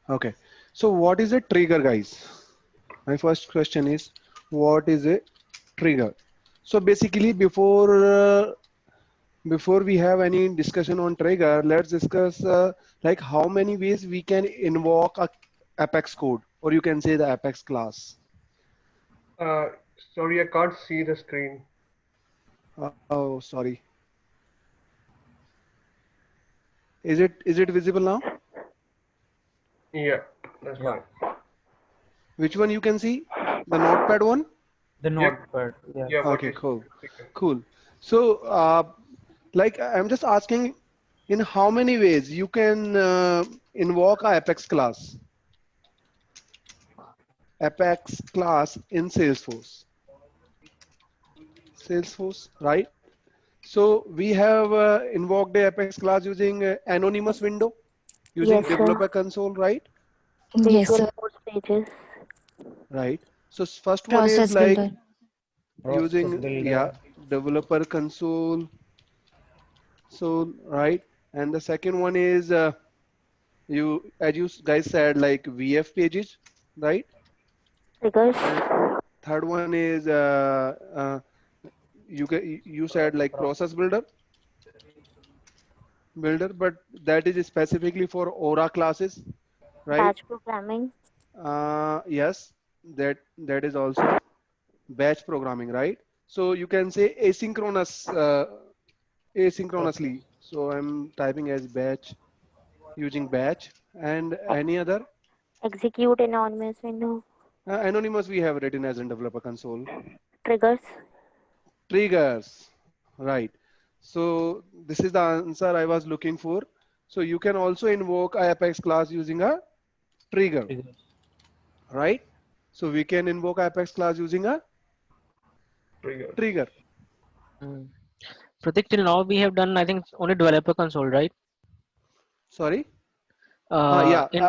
Okay. So what is a trigger, guys? My first question is, what is a trigger? So basically, before we have any discussion on trigger, let's discuss like how many ways we can invoke a Apex code, or you can say the Apex class. Uh, Sorry, I can't see the screen. Oh, sorry. Is it visible now? Yeah, that's Yeah, fine. Which one you can see? The notepad one? the Yep. notepad. Yeah. Yeah, what Okay, is cool. trigger? Cool. So, like I'm just asking, in how many ways you can invoke a Apex class? Apex class in Salesforce. Salesforce, right? So we have invoked the Apex class using anonymous window, using Yes, sir. developer console, right? Visual Yes, sir. force pages. Right. So first one is Process like builder. Process using, yeah, builder. developer console. So, right. And the second one is as you guys said, like VF pages, right? Triggers. And third one is you said like process builder, but that is specifically for Aura classes, right? Batch programming. Yes, that is also batch programming, right? So you can say asynchronously. So I'm typing as batch using batch and Ex- any other execute anonymous window. anonymous we have written as in developer console. Triggers. Triggers, right? So this is the answer I was looking for. So you can also invoke a Apex class using a trigger, Triggers. right? So we can invoke Apex class using a Trigger. trigger. Mm. Pratik, till now we have done, I think, only developer console, right? Sorry. Uh, Yeah, in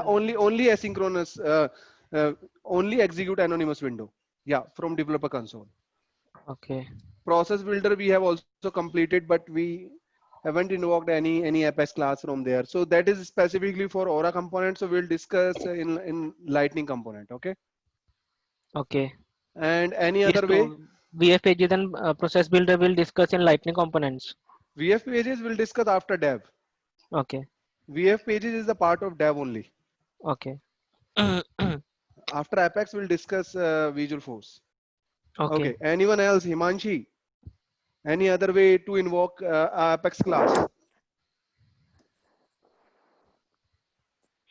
only asynchronous, uh, only execute anonymous window. Yeah, from developer console. okay, Process builder we have also completed, but we haven't invoked any Apex class from there. So that is specifically for Aura component. So we'll discuss in Lightning component. Okay. okay. And any These other way, two VF pages and process builder will discuss in Lightning components. VF pages we'll discuss after dev. Okay, VF pages is a part of dev only. okay, After Apex we'll discuss Visual Force. okay. Okay. Anyone else? Himanshi? Any other way to invoke Apex class?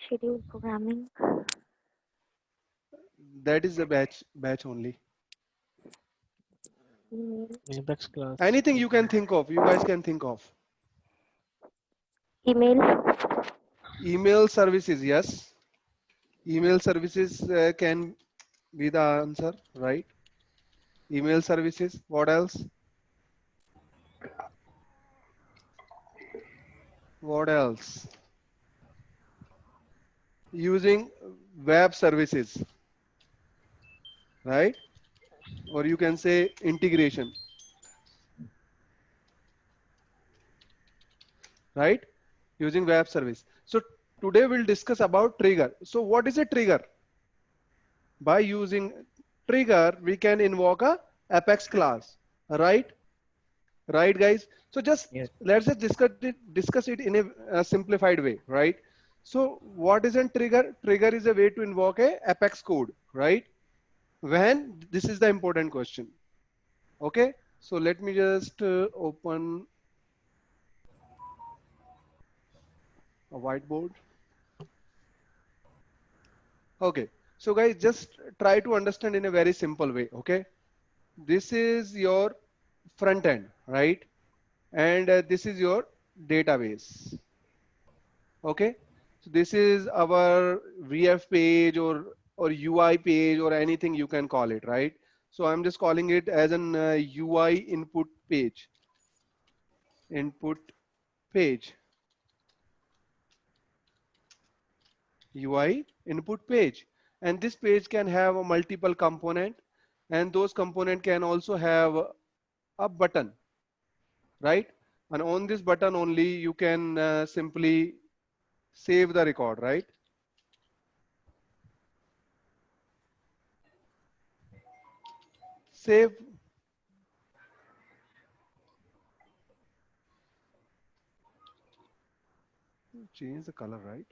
Schedule programming. That is a batch only. Email. Apex class. Anything you can think of, you guys can think of. Email. Email services, yes. Email services can be the answer, right? Email services. What else? What else? Using web services, right? Or you can say integration, right? Using web service. So today we'll discuss about trigger. So what is a trigger? By using trigger, we can invoke a Apex class, right? Right, guys? So just Yes. let's just discuss it in a simplified way, right? So what is a trigger? Trigger is a way to invoke a Apex code, right? When this is the important question. Okay, so let me just open a whiteboard. Okay, so guys, just try to understand in a very simple way. Okay, this is your front end, right? And this is your database. Okay, so this is our VF page or UI page or anything you can call it, right? So I'm just calling it as an UI input page, UI input page. And this page can have a multiple component, and those component can also have a button, right? And on this button only you can simply save the record, right? save. Change the color, right?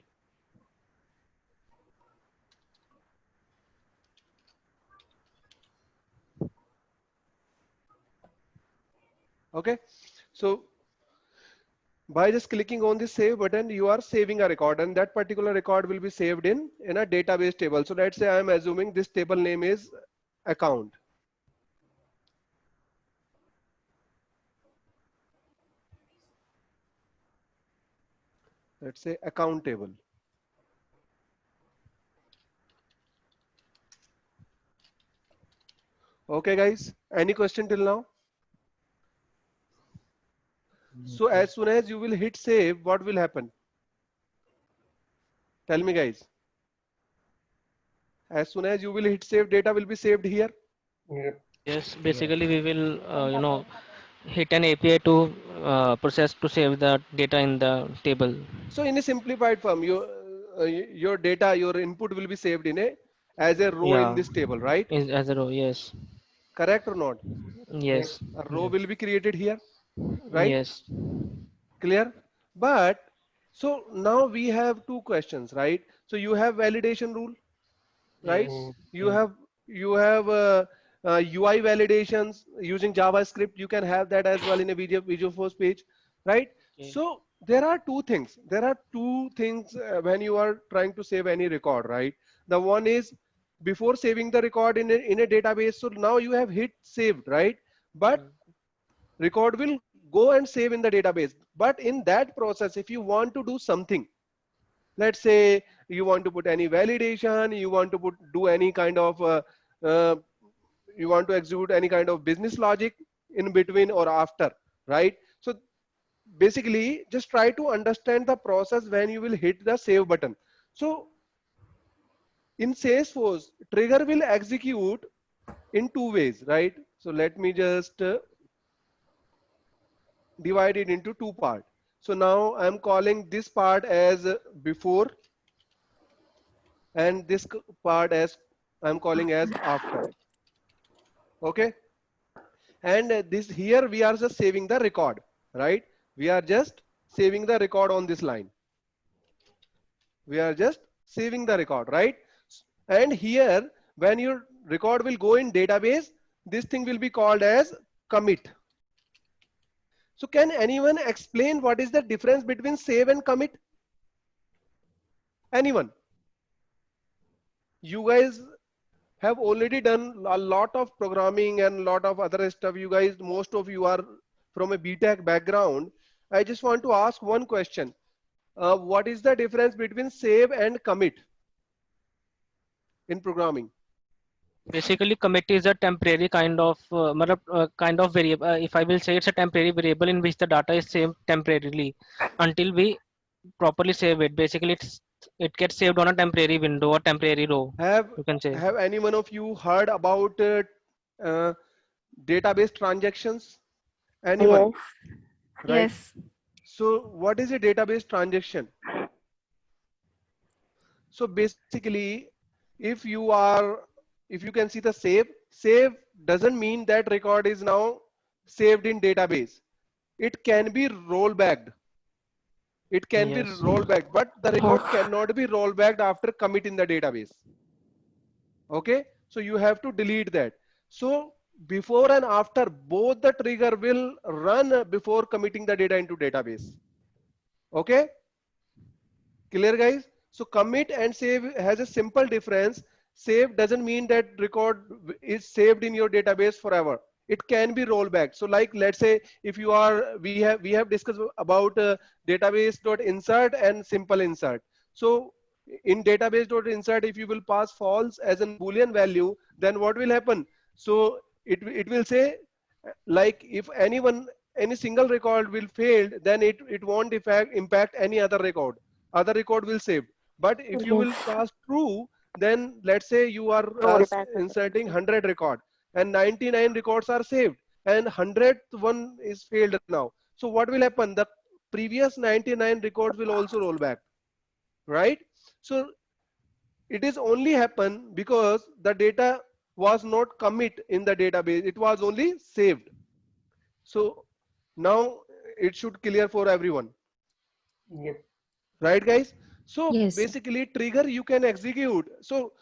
Okay, so by just clicking on the save button, you are saving a record, and that particular record will be saved in a database table. So let's say I am assuming this table name is account. Let's say account table. Okay, guys, any question till now? So as soon as you will hit save, what will happen? Tell me, guys. As soon as you will hit save, data will be saved here. Yeah. Yes, basically we will, hit an API to process to save the data in the table. So in a simplified form, your data, your input will be saved in a as a row in Yeah, this table, right? as a row. Yes, Correct or not? Yes. yes, A row will be created here, right? yes, Clear? But so now we have two questions, right? So you have validation rule, right? yes. You have UI validations using JavaScript. You can have that as well in a Visual Force page, right? Okay. So there are two things. There are two things when you are trying to save any record, right? The one is before saving the record in a database. So now you have hit saved, right? But Mm. record will go and save in the database. But in that process, if you want to do something, let's say you want to put any validation, you want to do any kind of uh, you want to execute any kind of business logic in between or after, right? So basically just try to understand the process when you will hit the save button. So in Salesforce, trigger will execute in two ways, right? So let me just divide it into two parts. So now I'm calling this part as before, and this part as I'm calling as after. Okay, and this here we are just saving the record, right? We are just saving the record on this line. We are just saving the record, right? And here when your record will go in database, this thing will be called as commit. So can anyone explain what is the difference between save and commit? Anyone? You guys have already done a lot of programming and a lot of other stuff. You guys, most of you are from a BTech background. I just want to ask one question. What is the difference between save and commit in programming? Basically, commit is a temporary kind of variable. If I will say it's a temporary variable in which the data is saved temporarily until we properly save it. Basically, it gets saved on a temporary window or temporary row. Have You can say. have any one of you heard about uh, database transactions? Anyone? Yes. Right? Yes. So what is a database transaction? So basically, if you can see the save doesn't mean that record is now saved in database. It can be rollbacked. It can be Yes. rolled back, but the record Yes. cannot be rolled back after commit in the database. Okay, so you have to delete that. So before and after, both the trigger will run before committing the data into database. Okay, clear, guys? So commit and save has a simple difference. Save doesn't mean that record is saved in your database forever. It can be rolled back. So like, let's say if you are, we have discussed about database.insert and simple insert. So in database.insert, if you will pass false as a Boolean value, then what will happen? So it will say like if any single record will fail, then it won't impact any other record will save. But if you will Yes. pass true, then let's say you are Roll back as a inserting message. 100 record and 99 records are saved and 100th one is failed now. So what will happen? The previous 99 records will also roll back, right? So it is only happen because the data was not commit in the database. It was only saved. So now it should clear for everyone. Yep. Right, guys? So Yes, sir. basically trigger you can execute. So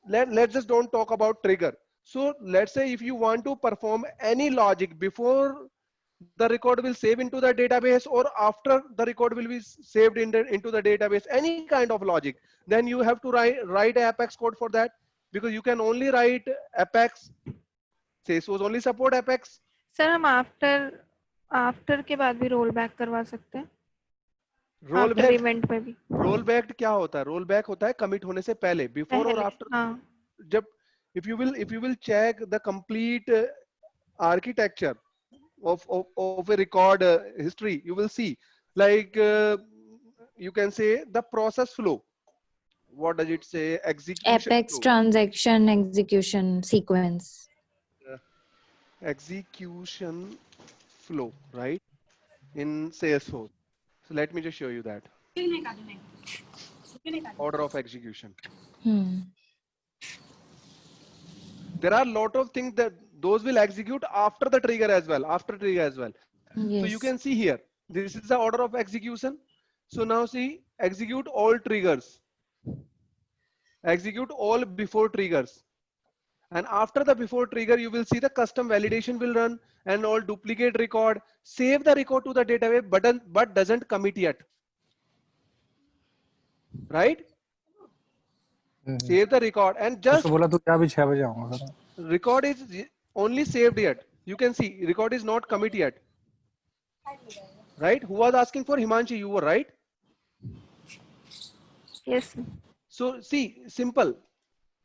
let's just don't talk about trigger. So let's say if you want to perform any logic before the record will save into the database or after the record will be saved into the database, any kind of logic, then you have to write a Apex code for that, because you can only write Apex. Salesforce only support Apex. Sir हम after के बाद भी roll back करवा सकते हैं role after back, event पे भी roll back क्या होता है? रोल बैक होता है कमिट होने से पहले, बिफोर और पहले आफ्टर. हाँ जब if you will check the complete architecture of a record history, you will see like you can say the process flow. What does it say? Execution Apex flow. transaction execution sequence. Execution flow, right? In Salesforce. So let me just show you that. Order of execution. There are a lot of things that those will execute after the trigger as well, Yes. So you can see here, this is the order of execution. So now see, execute all triggers, execute all before triggers. And after the before trigger, you will see the custom validation will run and all duplicate record, save the record to the database button, but doesn't commit yet. Right? Save the record and just तो बोला तो क्या भी 6 बजे आऊंगा sir. record is only saved yet. You can see record is not commit yet. Right? Who was asking for? Himanshi, you were right. Yes So see, simple.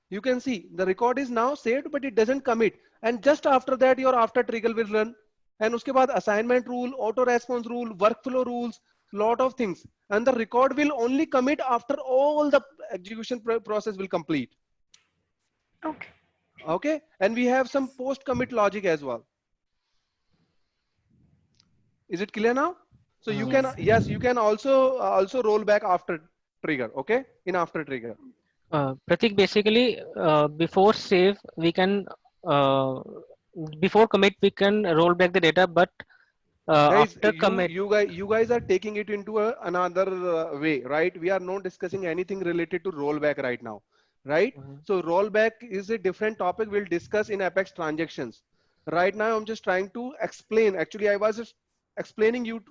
You can see the record is now saved, but it doesn't commit. And just after that, your after trigger will run. And उसके बाद assignment rule, auto response rule, workflow rules, lot of things. And the record will only commit after all the execution process will complete. Okay Okay. And we have some post commit logic as well. Is it clear now? So you can, yes, you can also roll back after trigger. Okay. In after trigger. Pratik, basically, before save, we can, before commit, we can roll back the data, but Guys, after commit, you guys are taking it into another way, right? We are not discussing anything related to rollback right now, right? So rollback is a different topic we'll discuss in Apex transactions. Right now, I'm just trying to explain. Actually, I was just explaining you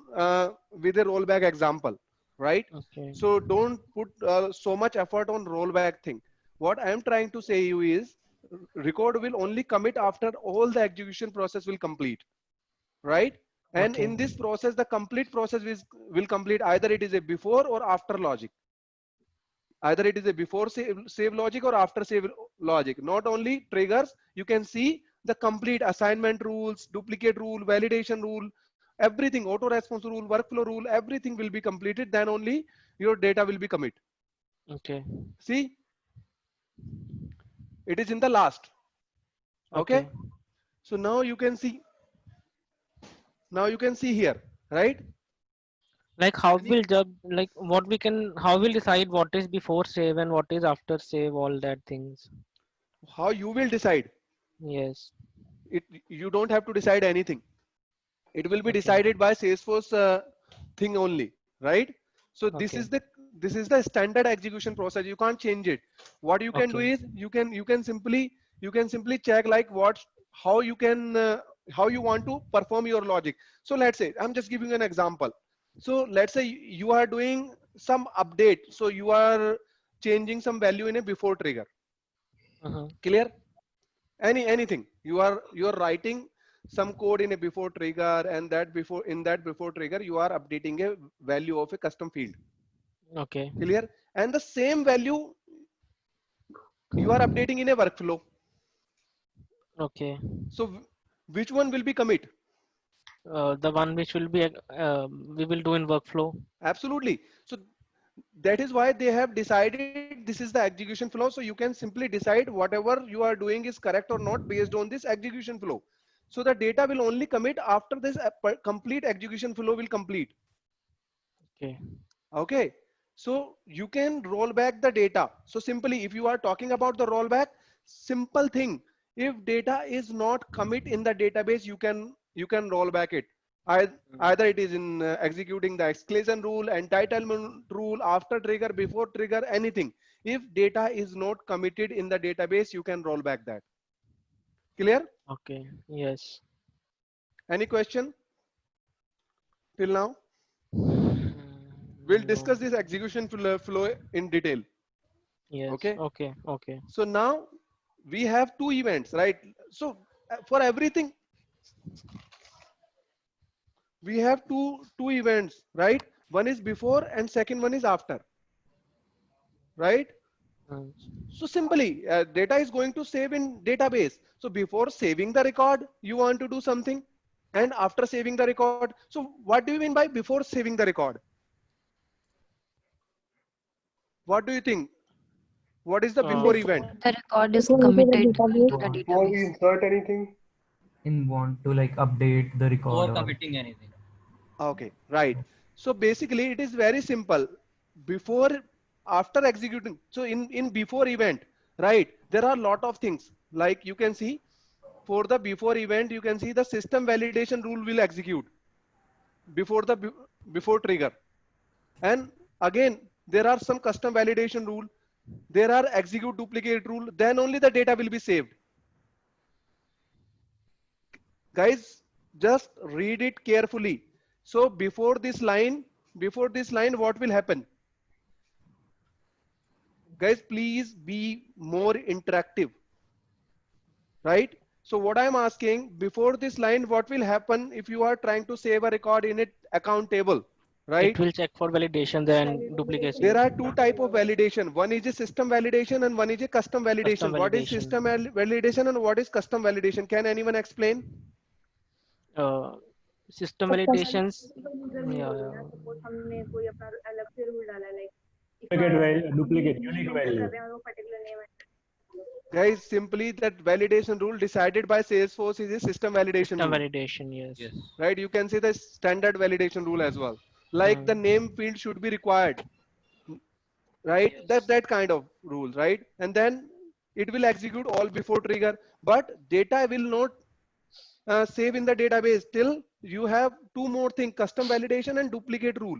with a rollback example, right? okay. So don't put so much effort on rollback thing. What I am trying to say you is record will only commit after all the execution process will complete, right? And Okay. in this process, the complete process will complete either it is a before or after logic. Either it is a before save logic or after save logic. Not only triggers, you can see the complete assignment rules, duplicate rule, validation rule, everything, auto response rule, workflow rule, everything will be completed. Then only your data will be commit. Okay. See, it is in the last. Okay. So now you can see. Now you can see here, right? Like how will judge, like what we can, how will decide what is before save and what is after save, all that things. How you will decide. Yes. You don't have to decide anything. It will be Okay. decided by Salesforce thing only, right? So this Okay. is the standard execution process. You can't change it. What you can do Okay. is you can simply check like how you can how you want to perform your logic. So let's say I'm just giving an example. So let's say you are doing some update. So you are changing some value in a before trigger. Clear? Anything you are writing some code in a before trigger, and in that before trigger you are updating a value of a custom field. Okay. Clear? And the same value you are updating in a workflow. Okay. So which one will be commit? The one which will be, we will do in workflow. Absolutely. So that is why they have decided this is the execution flow. So you can simply decide whatever you are doing is correct or not based on this execution flow. So the data will only commit after this complete execution flow will complete. Okay. Okay. So you can roll back the data. So simply, if you are talking about the rollback, simple thing. If data is not commit in the database, you can roll back it. Either it is in executing the exclusion rule, entitlement rule, after trigger, before trigger, anything. If data is not committed in the database, you can roll back that. Clear? Okay. Yes. Any question till now? Mm, We'll no. discuss this execution flow in detail. Yes. Okay. Okay. Okay. So now we have two events, right? So for everything, we have two events, right? One is before and second one is after, right? Mm. So simply data is going to save in database. So before saving the record, you want to do something, and after saving the record. So what do you mean by before saving the record? What do you think? What is the before event? The record is Before into the committed database. into the Before we database. insert anything, in want to like update the record Before or committing anything. Okay, right. So basically it is very simple. Before, after executing, so in before event, right, there are a lot of things. Like you can see for the before event, you can see the system validation rule will execute before the before trigger. And again, there are some custom validation rule. There are execute duplicate rule. Then only the data will be saved. Guys, just read it carefully. So before this line, what will happen? Guys, please be more interactive, right? So what I'm asking, before this line, what will happen if you are trying to save a record in it account table, right? It will check for validation, then duplication. There are two type of validation. One is a system validation and one is a custom validation. Custom What is validation. system validation and what is custom validation? Can anyone explain? System validations. Yeah. duplicate unique value. Guys, simply that validation rule decided by Salesforce is a system validation System rule, validation. Yes. Yes. right? You can see the standard validation rule as well. Like the name field should be required, right? Yes. That kind of rules, right? And then it will execute all before trigger, but data will not save in the database till you have two more things: custom validation and duplicate rule,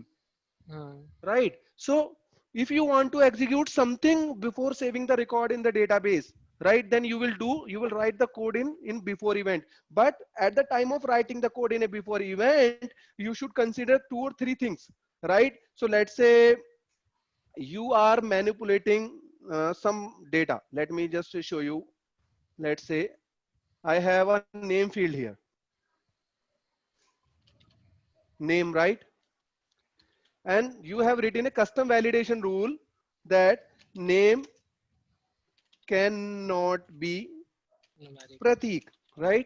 right? So if you want to execute something before saving the record in the database, right, then you will write the code in before event. But at the time of writing the code in a before event, you should consider two or three things, right? So let's say you are manipulating some data. Let me just show you. Let's say I have a name field here, name, right? And you have written a custom validation rule that name cannot be Pratik, right?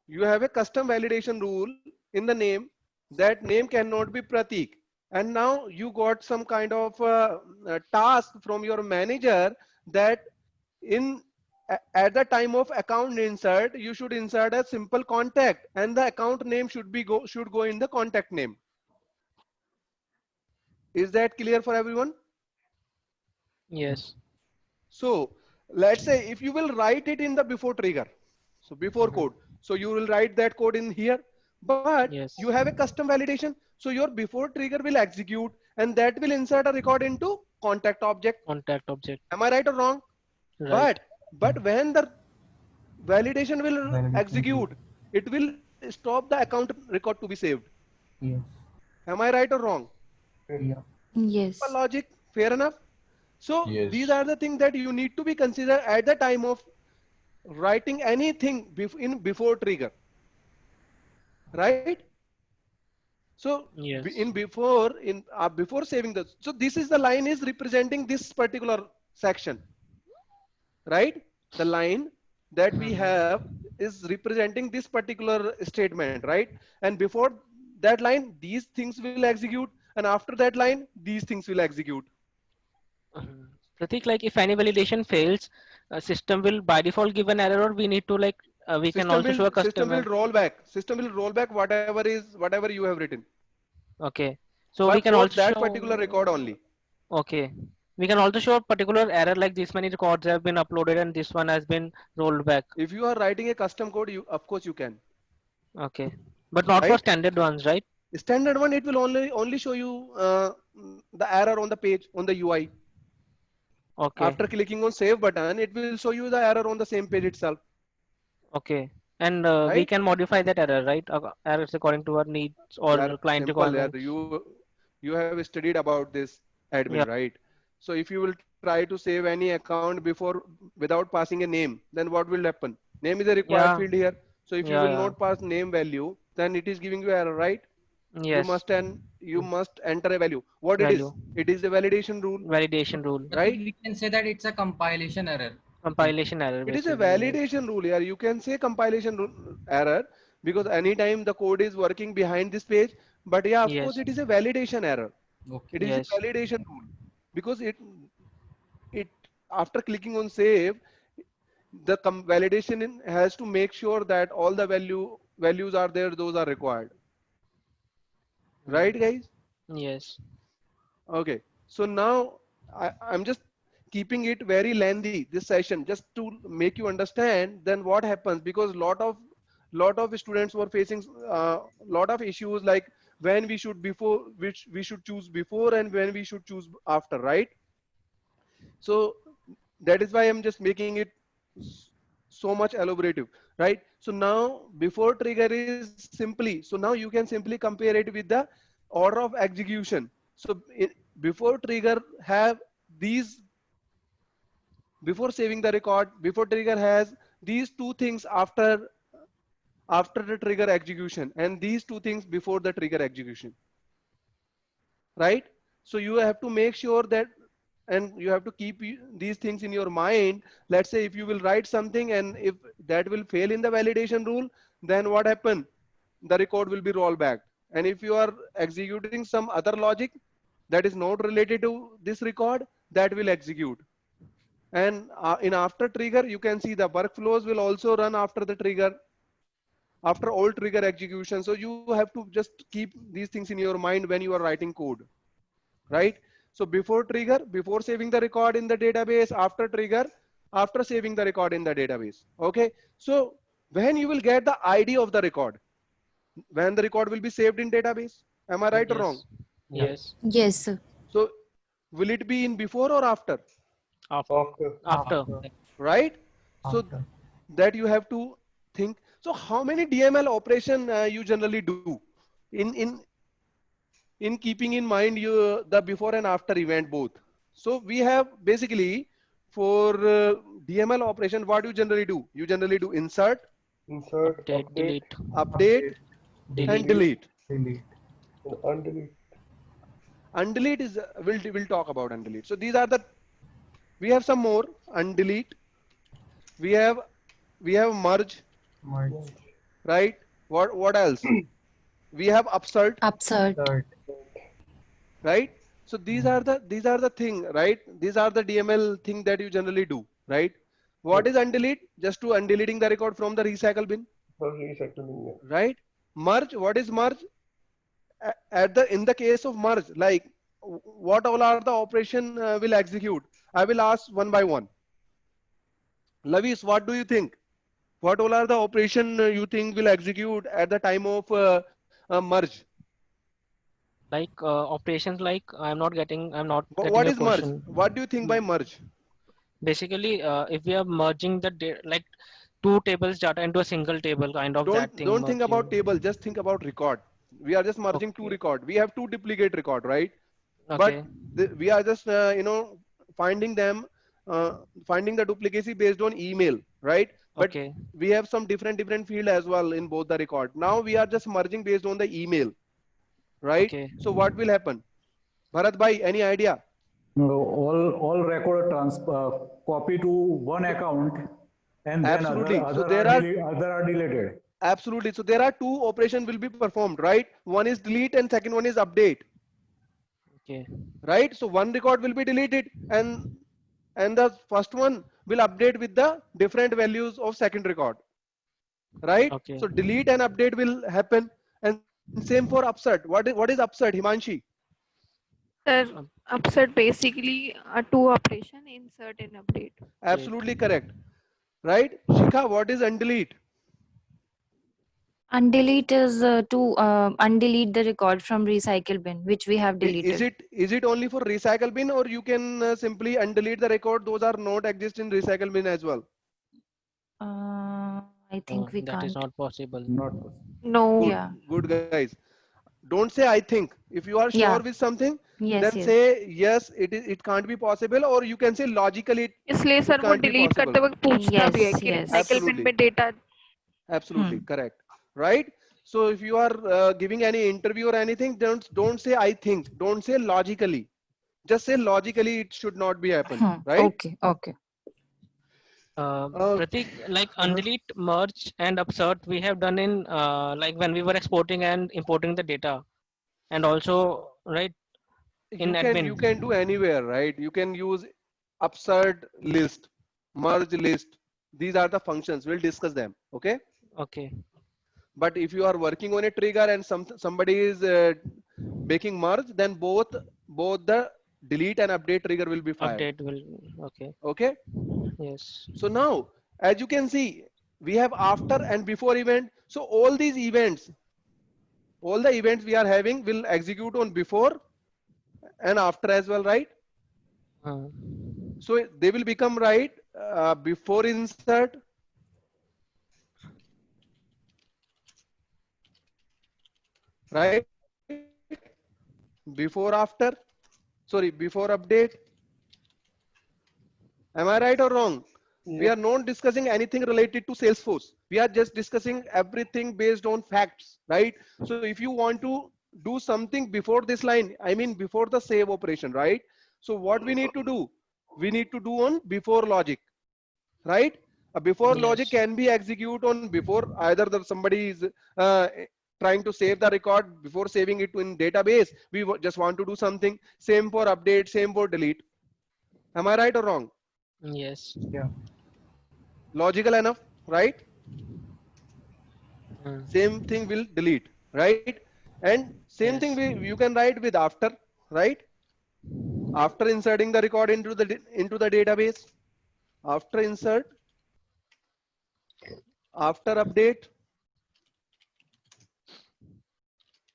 You have a custom validation rule in the name that name cannot be Pratik. And now you got some kind of task from your manager that at the time of account insert, you should insert a simple contact, and the account name should go in the contact name. Is that clear for everyone? Yes. So let's say if you will write it in the before trigger, so before code, so you will write that code in here, but Yes. you have a custom validation, so your before trigger will execute and that will insert a record into contact object. Contact object. Am I right or wrong? Right. But when the validation will Validation execute, it will stop the account record to be saved. yes, Am I right or wrong? yeah, Yes. Simple logic, fair enough. So Yes. these are the things that you need to be considered at the time of writing anything in before trigger, right? So Yes. before saving the, so this is the line is representing this particular section, right? The line that we have is representing this particular statement, right? And before that line, these things will execute, and after that line, these things will execute. Pratik, like if any validation fails, system will by default give an error, or we need to like we can also show a System will customer. roll back. System will roll back whatever you have written. Okay. So But we can for also that show. particular record only. Okay. We can also show a particular error like this many records have been uploaded and this one has been rolled back. If you are writing a custom code, you of course you can. Okay. But not for Right? standard ones, right? Standard one, it will only show you the error on the page on the UI. Okay. After clicking on save button, it will show you the error on the same page itself. Okay. And we Right? can modify that error, right? Errors according to our needs or Yeah, client simple. Yeah, requirements. you have studied about this Yeah. admin, right? So if you will try to save any account before without passing a name, then what will happen? Name is a required Yeah. field here. So if you Yeah. will Yeah. not pass name value, then it is giving you error, right? Yes. You must enter a value. What it is? Value. It is a validation rule, Validation rule. right? We can say that it's a compilation error. Compilation error. It is a Basically. validation rule here. You can say compilation error because anytime the code is working behind this page, but yeah, of course Yes. it is a validation error. Okay. It is Yes. a validation rule because it after clicking on save, the validation has to make sure that all the values are there, those are required. Right, guys? Yes. Okay. So now I'm just keeping it very lengthy this session just to make you understand then what happens because lot of students were facing lot of issues like when we should which we should choose before and when we should choose after, right? So that is why I'm just making it so much elaborative, right? So now before trigger is simply, so now you can simply compare it with the order of execution. So before trigger have these, before saving the record, before trigger has these two things after the trigger execution and these two things before the trigger execution, right? So you have to make sure that, and you have to keep these things in your mind. Let's say if you will write something and if that will fail in the validation rule, then what happen? The record will be rolled back. And if you are executing some other logic that is not related to this record, that will execute. And in after trigger, you can see the workflows will also run after the trigger, after all trigger execution. So you have to just keep these things in your mind when you are writing code, right? So before trigger, before saving the record in the database, after trigger, after saving the record in the database. Okay. So when you will get the ID of the record, when the record will be saved in database, am I right or wrong? Yes. Yes, sir. So will it be in before or after? After. Right? So After. that you have to think. So how many DML operation you generally do in keeping in mind the before and after event both? So we have basically for DML operation, what you generally do? You generally do insert, Update, delete. update, and delete. Delete. Undelete. Undelete is we'll talk about undelete. So these are the, we have some more. Undelete, we have merge, Merge. right? What else? We have upsert, Upsert. Third. right? So these are the thing, right? These are the DML thing that you generally do, right? What is undelete? Just to undeleting the record from the recycle bin, Recycling. right? Merge, what is merge? In the case of merge, like what all are the operation will execute? I will ask one by one. Lavis, what do you think? What all are the operation you think will execute at the time of merge? Like operations like I'm not getting What your is merge? question. What do you think by merge? Basically, if we are merging like two tables data into a single table, kind of that thing. Don't think about merging. table, just think about record. We are just merging two Okay. record. We have two duplicate record, right? Okay. But we are just finding them, finding the duplicacy based on email, right? But Okay. we have some different field as well in both the record. Now we are just merging based on the email, right? Okay. So what will happen? Bharat bhai, any idea? No, all record copy to one account and then Absolutely. So other there are deleted. Absolutely. So there are two operations will be performed, right? One is delete and second one is update, Okay. right? So one record will be deleted and the first one will update with the different values of second record, right? Okay. So delete and update will happen, and same for upsert. What is upsert, Himanshi? Sir, upset basically a two operation, insert and update. Absolutely correct. Right? Shikha, what is undelete? Undelete is to undelete the record from recycle bin, which we have deleted. Is it only for recycle bin, or you can simply undelete the record? Those are not exist in recycle bin as well. I think we that can't. is not possible. Not possible. No. Good, Yeah. good guys. Don't say I think. If you are sure Yeah. with something, Yes. then Yes. say yes. It can't be possible, or you can say logically इसलिए it sir वो can't be delete possible. करते वक्त पूछना भी है Yes. कि Yes. Recycle bin Absolutely. में data Absolutely correct. Right? So if you are giving any interview or anything, don't say I think. Don't say logically. Just say logically it should not be happen. Right? Okay. Okay. Pratik, like undelete, merge, and upsert, we have done in like when we were exporting and importing the data, and also right in admin. You can do anywhere, right? You can use upsert list, merge list. These are the functions. We'll discuss them. Okay. Okay. But if you are working on a trigger and somebody is making merge, then both the delete and update trigger will be fired. Update will okay. Okay. Yes. So now, as you can see, we have after and before event. So all these events, all the events we are having will execute on before and after as well, right? So they will become right before insert, right? Before after, sorry, before update. Am I right or wrong? Yeah. We are not discussing anything related to Salesforce. We are just discussing everything based on facts, right? So if you want to do something before this line, I mean before the save operation, right? So what we need to do? We need to do on before logic, right? A before logic can be executed on before either somebody is trying to save the record before saving it in database. We just want to do something. Same for update, same for delete. Am I right or wrong? Yes. Yeah. Logical enough, right? Same thing will delete, right? And same thing you can write with after, right? After inserting the record into the database, after insert, after update,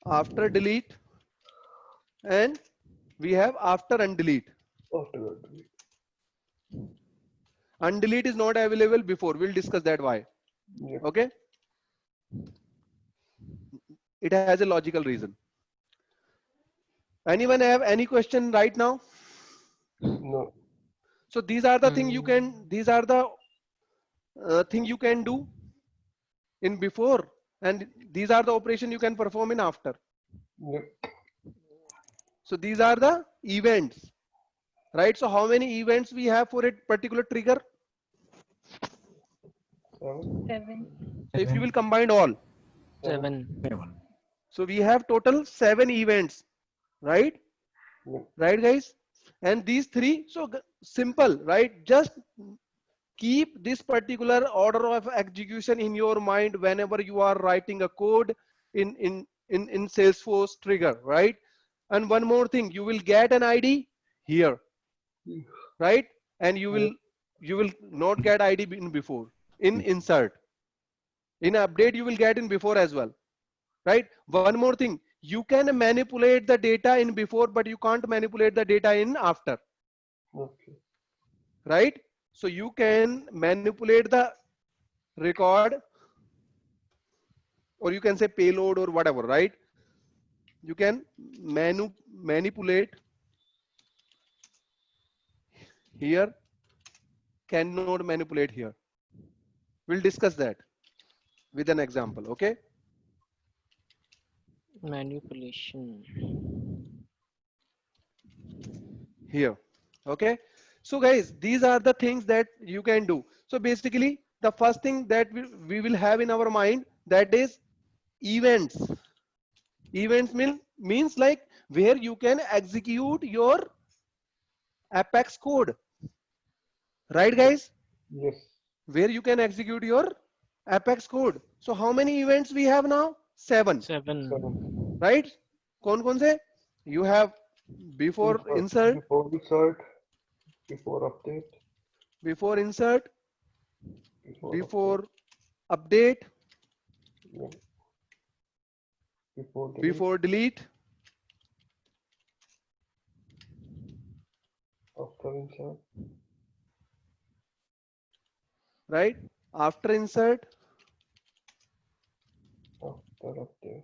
after delete, and we have after undelete. Undelete is not available before. We'll discuss that why. Yeah. Okay. It has a logical reason. Anyone have any question right now? No. So these are the thing you can. These are the thing you can do in before, and these are the operation you can perform in after. Yeah. So these are the events, right? So how many events we have for a particular trigger? 7. So if you will combine all, 7. so we have total 7 events, right? Yeah. Right, guys? And these 3, so simple, right? Just keep this particular order of execution in your mind whenever you are writing a code in Salesforce trigger, right? And one more thing, you will get an ID here, right? And you will not get ID in before, in insert. In update, you will get in before as well, right? One more thing, you can manipulate the data in before, but you can't manipulate the data in after, Okay. right? So you can manipulate the record, or you can say payload or whatever, right? You can manipulate here, cannot manipulate here. We'll discuss that with an example, okay? Manipulation. Here, okay? So guys, these are the things that you can do. So basically, the first thing that we will have in our mind, that is events. Events means like where you can execute your Apex code, right guys? Yes. Where you can execute your Apex code. So how many events we have now? 7, 7. right? Kaun se? You have Before insert, before insert, before update, before insert, before before update, yeah. Before delete, before delete, after insert, right? After insert, after update,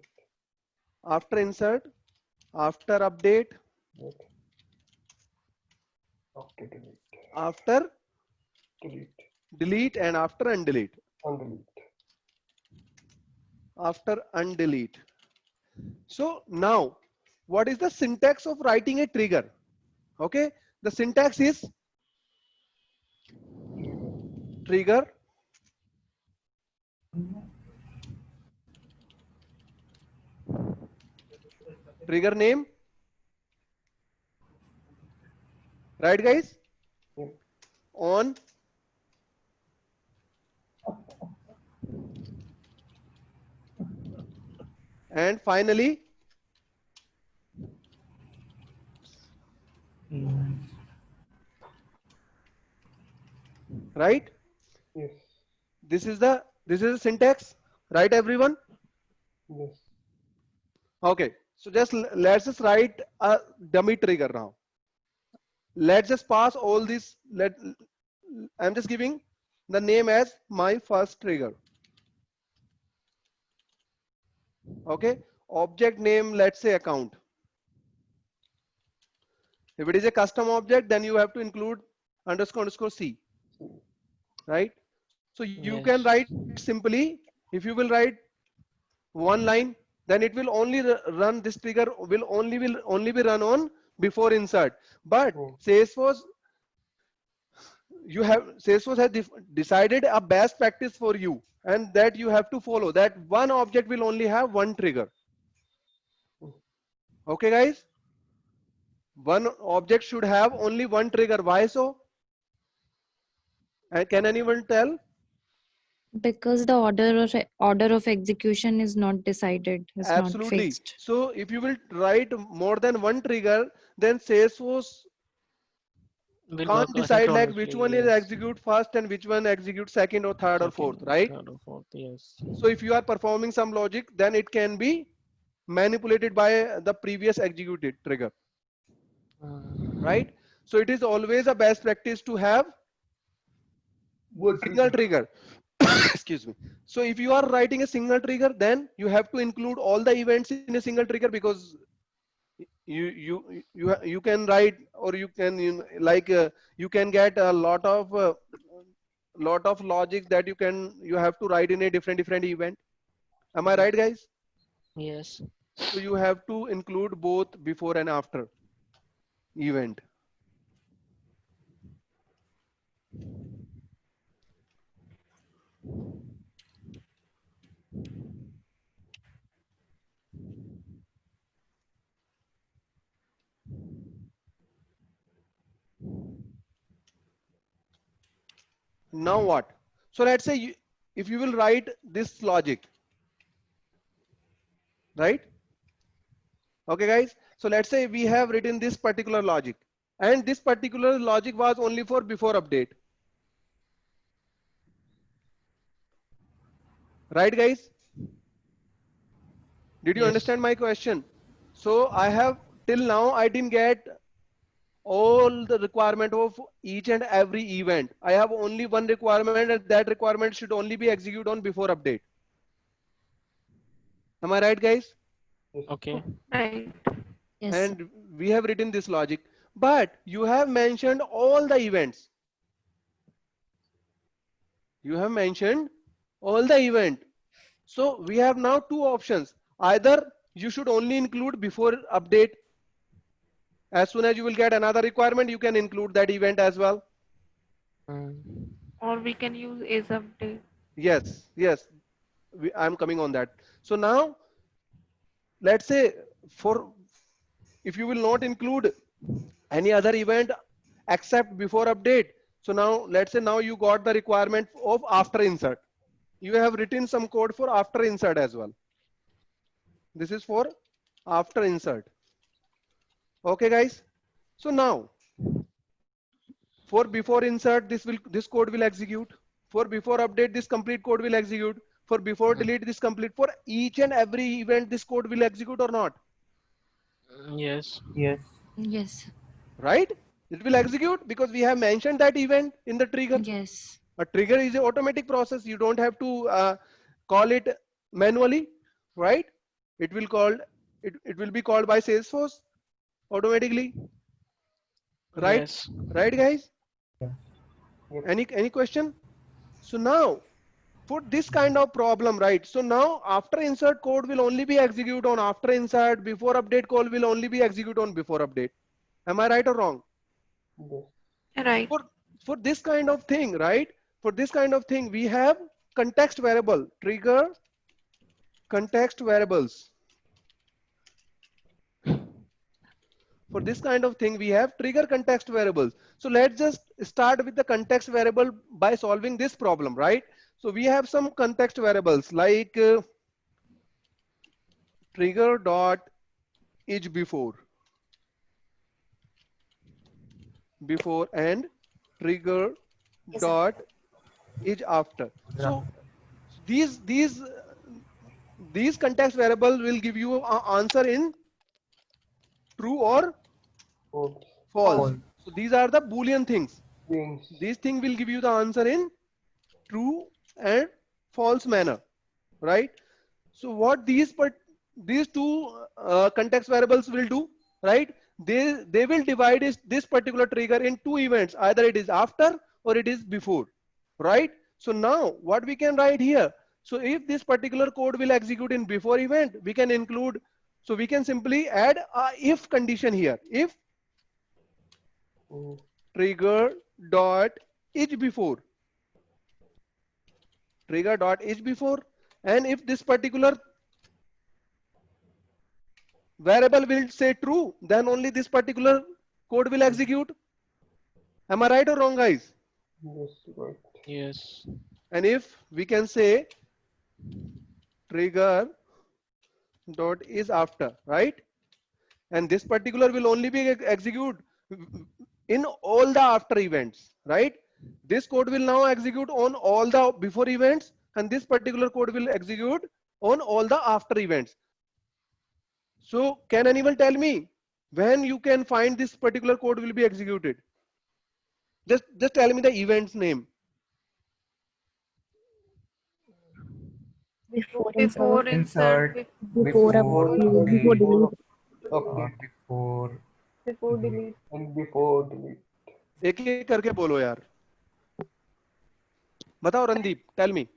after insert, after update, right. After delete, after delete, delete, and after undelete. undelete. After undelete. So now, what is the syntax of writing a trigger? Okay, the syntax is trigger, trigger name, right guys? Yeah. On, and finally right? Yes. This is the syntax, right everyone? Yes. Okay, so let's just write a dummy trigger now. Let's just pass all this. I'm just giving the name as my first trigger. Okay, object name, let's say account. If it is a custom object, then you have to include __ c, right? So you can Yes. write simply, if you will write one line, then it will only run, this trigger will only be run on before insert. But Salesforce has decided a best practice for you, and that you have to follow, that one object will only have one trigger. Okay guys, one object should have only one trigger. Why so? And can anyone tell? Because the order of execution is not decided, is not Absolutely. fixed. So if you will write more than one trigger, then Salesforce Will can't work decide like which one is yes. execute first and which one execute second or third or fourth, right? Third or fourth, yes. So if you are performing some logic, then it can be manipulated by the previous executed trigger, right? So it is always a best practice to have single trigger. Excuse me. So if you are writing a single trigger, then you have to include all the events in a single trigger, because you can write, or you can you can get a lot of logic that you have to write in a different event. Am I right guys? Yes. So you have to include both before and after event. Now what? So let's say if you will write this logic, right? Okay guys, so let's say we have written this particular logic, and this particular logic was only for before update, right guys? Did you Yes. understand my question? So I have, till now I didn't get all the requirement of each and every event. I have only one requirement, and that requirement should only be executed on before update. Am I right guys? Okay. Right. Yes. And we have written this logic, but you have mentioned all the events. You have mentioned all the event. So we have now two options. Either you should only include before update. As soon as you will get another requirement, you can include that event as well. Or we can use is update. Yes, yes. I'm coming on that. So now, let's say if you will not include any other event except before update. So now, let's say now you got the requirement of after insert. You have written some code for after insert as well. This is for after insert. Okay, guys. So now, for before insert, this code will execute. For before update, this complete code will execute. For before delete, this complete. For each and every event, this code will execute or not? Yes. Yes. Yes. Right? It will execute because we have mentioned that event in the trigger. Yes. A trigger is an automatic process. You don't have to call it manually, right? It will be called by Salesforce automatically. Right? Yes. Right, guys? Yeah. Any question? So now, for this kind of problem, right? So now after insert code will only be execute on after insert, before update call will only be execute on before update. Am I right or wrong? Right. For this kind of thing, right? For this kind of thing, we have context variable, trigger context variables. For this kind of thing, we have trigger context variables. So let's just start with the context variable by solving this problem, right? So we have some context variables like trigger dot is before and trigger dot is after. So these context variables will give you an answer in true or false. False. So these are the Boolean things. Means These things will give you the answer in true and false manner, right? So what these two context variables will do, right? They will divide this particular trigger in two events. Either it is after or it is before, right? So now what we can write here. So if this particular code will execute in before event, we can include. So we can simply add a if condition here. If trigger dot is before, trigger dot is before, and if this particular variable will say true, then only this particular code will execute. Am I right or wrong, guys? yes, right. Yes. And if we can say trigger dot is after, right? And this particular will only be execute in all the after events, right? This code will now execute on all the before events, and this particular code will execute on all the after events. So can anyone tell me when you can find this particular code will be executed? Just tell me the event's name. Before Before Insert. insert. before Before update, before update. delete. Update Before. Before delete. and before delete. एक एक करके बोलो यार. बताओ Randeep, tell me.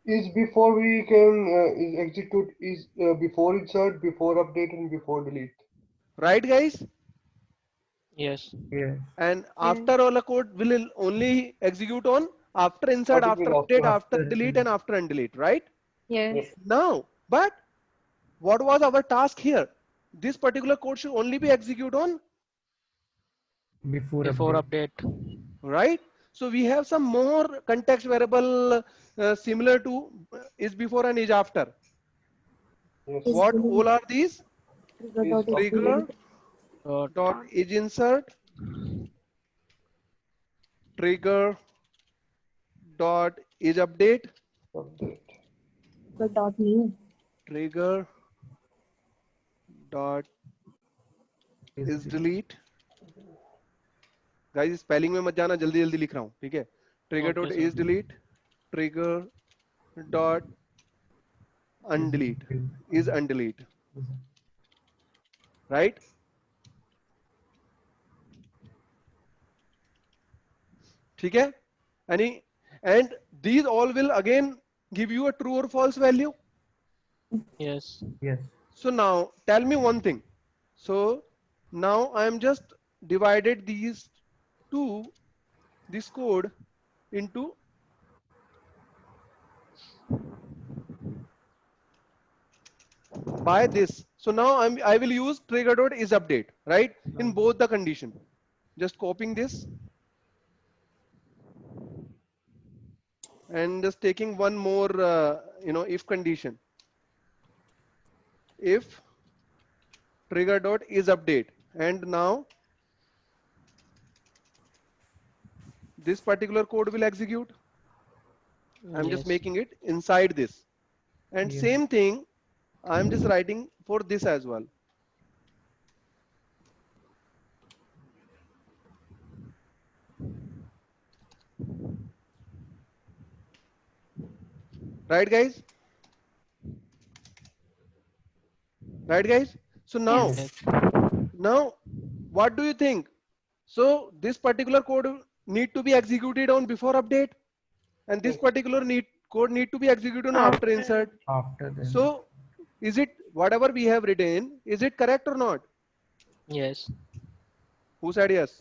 Is before we can is execute is before insert, before update, and before delete. Right, guys? Yes. Yes. And after all the code will only execute on after insert, after Particular update, after After delete, and after undelete, right? Yes. Now, but what was our task here? This particular code should only be executed on, Before Before update. update. right? So we have some more context variable similar to is before and is after. Yes. Is What delete. all are these? Trigger Is dot is Trigger delete. dot is insert, trigger dot is update, Update. Trigger dot new. trigger dot is delete. Guys spelling में मत जाना, जल्दी जल्दी लिख रहा हूँ, ठीक है? Trigger dot Okay, sir. Is delete, trigger dot undelete is undelete, right? ठीक है? And these all will again give you a true or false value. Yes. Yes. So now tell me one thing. So now I am just divided this code into by this. So now I will use trigger dot is update, right? In both the condition. Just copying this and just taking one more if condition. If trigger dot is update, and now this particular code will execute. I'm just Yes. making it inside this, and Yeah. same thing I'm just writing for this as well. Right guys? Right guys? So now, Yes. now what do you think? So this particular code need to be executed on before update, and this Yes. particular code need to be executed on after insert. After then. So is it whatever we have written, is it correct or not? Yes. Who said yes?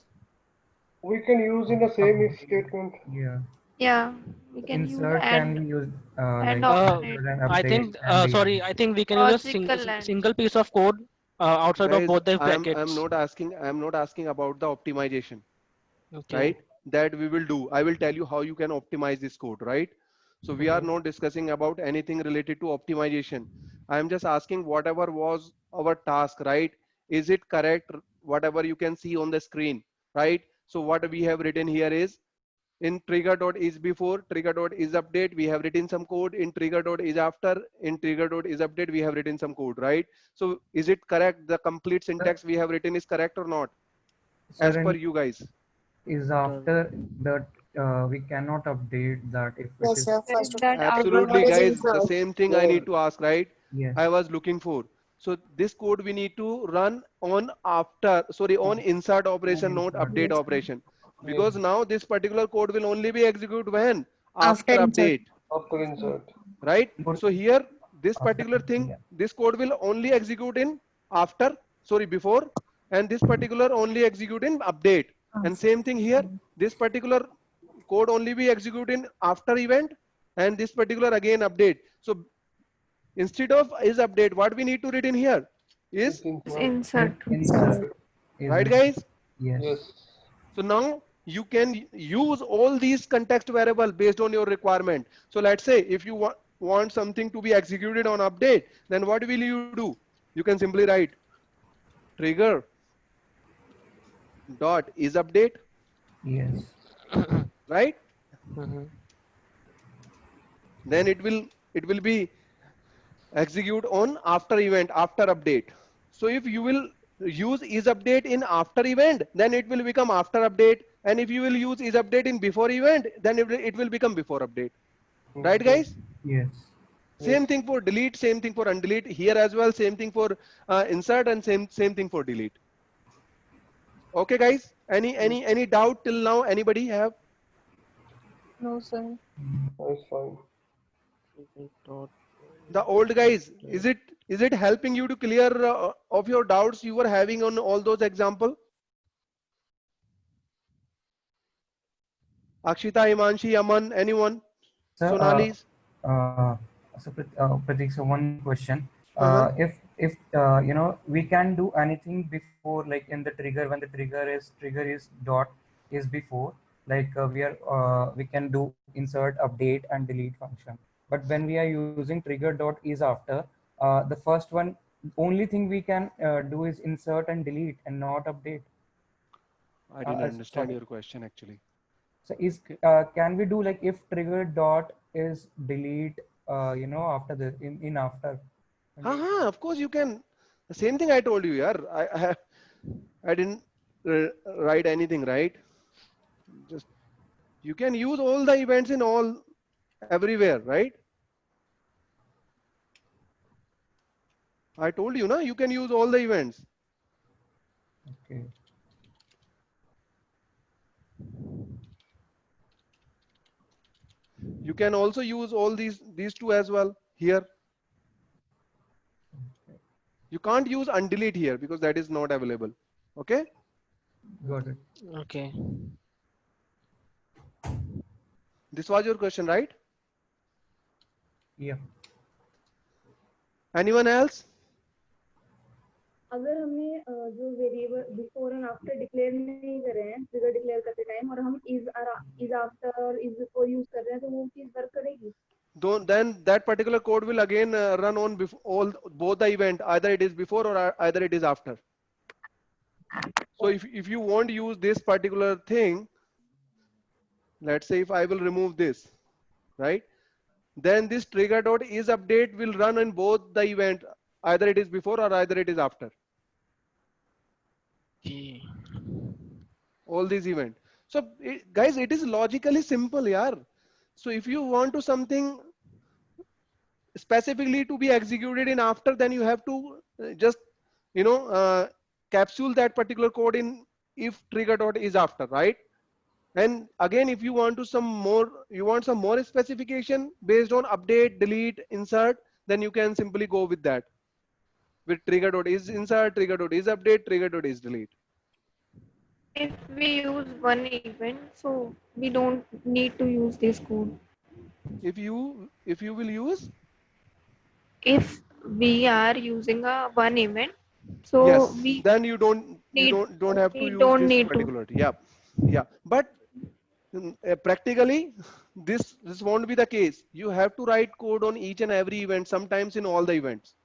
We can use in the same if statement. Yeah. Yeah, we can use Insert can be used and like alternate. insert and I update think, and delete. sorry, I think we can use a Logical and single piece of code outside of Guys, both the I'm brackets. not asking about the optimization, Okay. right? That we will do. I will tell you how you can optimize this code, right? So we are not discussing about anything related to optimization. I am just asking whatever was our task, right? Is it correct? Whatever you can see on the screen, right? So what we have written here is in trigger dot is before, trigger dot is update, we have written some code. In trigger dot is after, in trigger dot is update, we have written some code, right? So is it correct? The complete syntax we have written is correct or not, as per Sir, you guys? is after that we cannot update that if it Yes, is. sir. First of all, That trigger Absolutely dot is afterwards. guys, the insert. same thing I Yeah. need to ask, right? Yes. I was looking for. So this code we need to run on after, sorry, on insert operation, not update Yes, sir. operation. Yes. Because now this particular code will only be executed when? After After insert. update, After insert. right? But So here, this after, particular thing, yeah. this code will only execute in after, sorry, before, and this particular only execute in update. And same thing here, this particular code only be executed in after event, and this particular again update. So instead of is update, what we need to read in here is, It's insert. insert. Insert is right in, guys? yes. Yes. So now you can use all these context variable based on your requirement. So let's say if you want something to be executed on update, then what will you do? You can simply write trigger dot is update, Yes. right? Mhm. Then it will be execute on after event, after update. So if you will use is update in after event, then it will become after update, and if you will use is update in before event, then it will become before update, right Mhm. guys? Yes. Same thing for delete, same thing for undelete here as well, same thing for insert, and same thing for delete. Okay guys, any doubt till now? Anybody have? No, sir. That's fine. The old guys, is it helping you to clear of your doubts you were having on all those example? Akshita, Imanshi, Aman, anyone? So, Sonalis? Pratik, so one question. Uh-huh. If you know, we can do anything before, like in the trigger, when the trigger is dot is before, like we can do insert, update, and delete function. But when we are using trigger dot is after, the first one, only thing we can do is insert and delete and not update. I didn't understand Sorry. your question actually. So is Okay. can we do like if trigger dot is delete you know after the in after? Of course you can. The same thing I told you, yeah. I didn't write anything, right? Just you can use all the events in all everywhere, right? I told you, na, you can use all the events. Okay. You can also use all these two as well here. You can't use undelete here because that is not available. Okay. Got it. Okay. This was your question, right? Yeah. Anyone else? अगर हमने जो variable before and after declare नहीं करे हैं trigger declare करते time और हम is after और इज बिफोर यूज कर रहे हैं तो वो चीज वर्क करेगी? then that particular code will again run on both the event, either it is before or either it is after. So if you want to use this particular thing, let's say if I will remove this, right? Then this trigger dot is update will run in both the event, either it is before or either it is after. Okay. All these events. So guys, it is logically simple, yaar. So if you want to something specifically to be executed in after, then you have to just capsule that particular code in if trigger dot is after, right? And again, if you want to you want some more specification based on update, delete, insert, then you can simply go with that. With trigger dot is insert, trigger dot is update, trigger dot is delete. If we use one event, so we don't need to use this code. If you will use, If we are using a one event, so yes, we then you don't have to we use don't this need to. particular. Yeah. But practically, this won't be the case. You have to write code on each and every event, sometimes in all the events,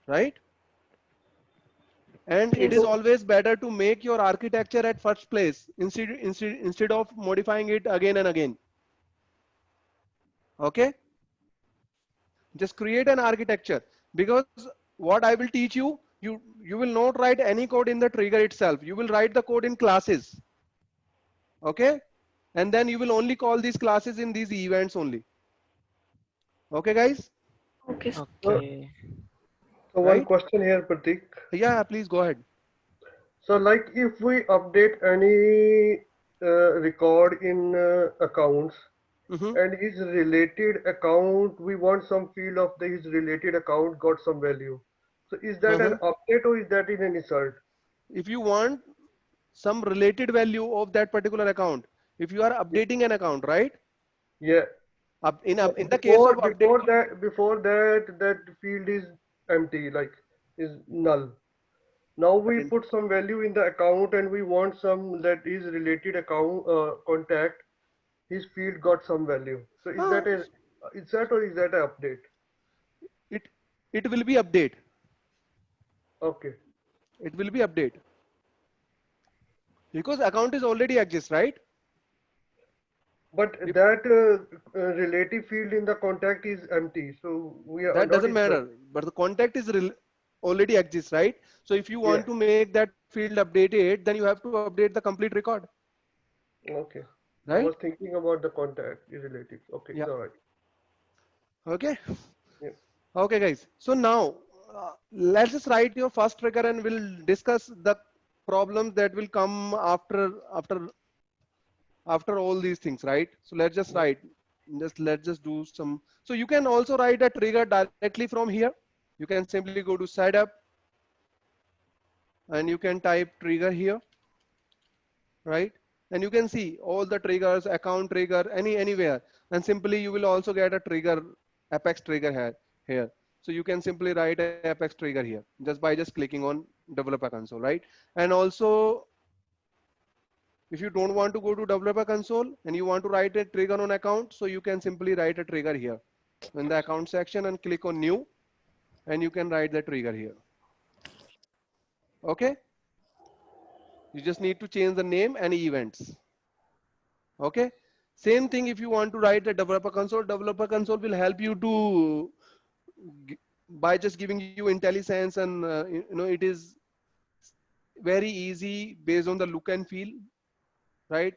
right? And it Yes. is always better to make your architecture at first place instead of modifying it again and again. Okay, just create an architecture, because what I will teach you, you will not write any code in the trigger itself. You will write the code in classes. Okay, and then you will only call these classes in these events only. Okay, guys. Okay. Okay. So one Right? question here, Pratik. Yeah, please go ahead. So like if we update any record in accounts, and his related account, we want some field of his related account got some value. So is that an update or is that in an insert? If you want some related value of that particular account, if you are updating an account, right? Yeah. In So the case of before update, that field is empty, like is null. Now we put some value in the account and we want some that is related account contact. His field got some value. So is that a insert or is that an update? it will be update. Okay. It will be update because account is already exists, right? But that relative field in the contact is empty, so we are That not doesn't insert. matter, but the contact is already exists, right? So if you want to make that field updated, then you have to update the complete record. Okay. I Right? was thinking about the contact is relative. Okay, Yeah. all right. Okay. Yeah. Okay, guys. So now let's just write your first trigger and we'll discuss the problems that will come after all these things, right? So let's just write. Let's just do some. So you can also write a trigger directly from here. You can simply go to setup and you can type trigger here, right? And you can see all the triggers, account trigger, anywhere. And simply you will also get a trigger, Apex trigger here. So you can simply write a Apex trigger here just by just clicking on developer console, right? And also, if you don't want to go to developer console and you want to write a trigger on account, so you can simply write a trigger here in the account section and click on new, and you can write the trigger here. Okay. You just need to change the name and events. Okay. Same thing if you want to write a developer console will help you to by just giving you IntelliSense, and it is very easy based on the look and feel, right?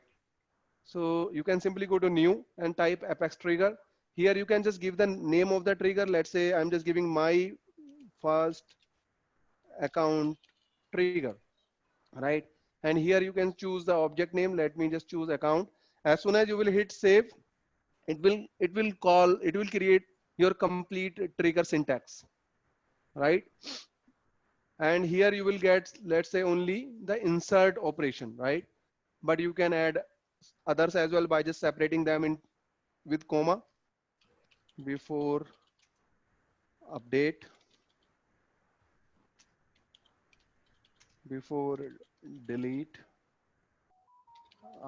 So you can simply go to new and type Apex trigger. Here you can just give the name of the trigger. Let's say I'm just giving my first account trigger, right? And here you can choose the object name. Let me just choose account. As soon as you will hit save, it will create your complete trigger syntax, right? And here you will get, let's say, only the insert operation, right? But you can add others as well by just separating them in with comma. Before update, before delete,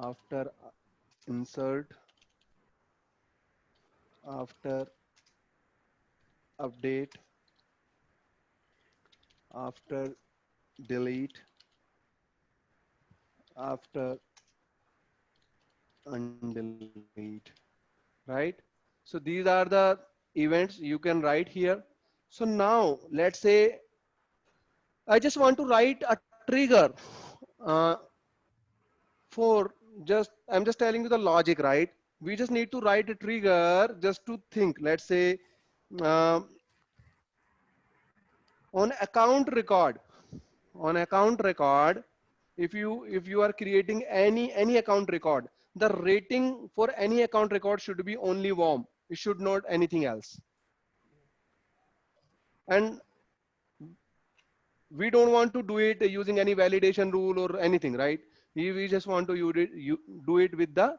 after insert, after update, after delete, after undelete, right? So these are the events you can write here. So now let's say I just want to write a trigger uh, for I'm just telling you the logic, right? We just need to write a trigger just to think. Let's say um, on account record, on account record, if you are creating any account record, the rating for any account record should be only warm. It should not anything else. And we don't want to do it using any validation rule or anything, right? We just want to do it with the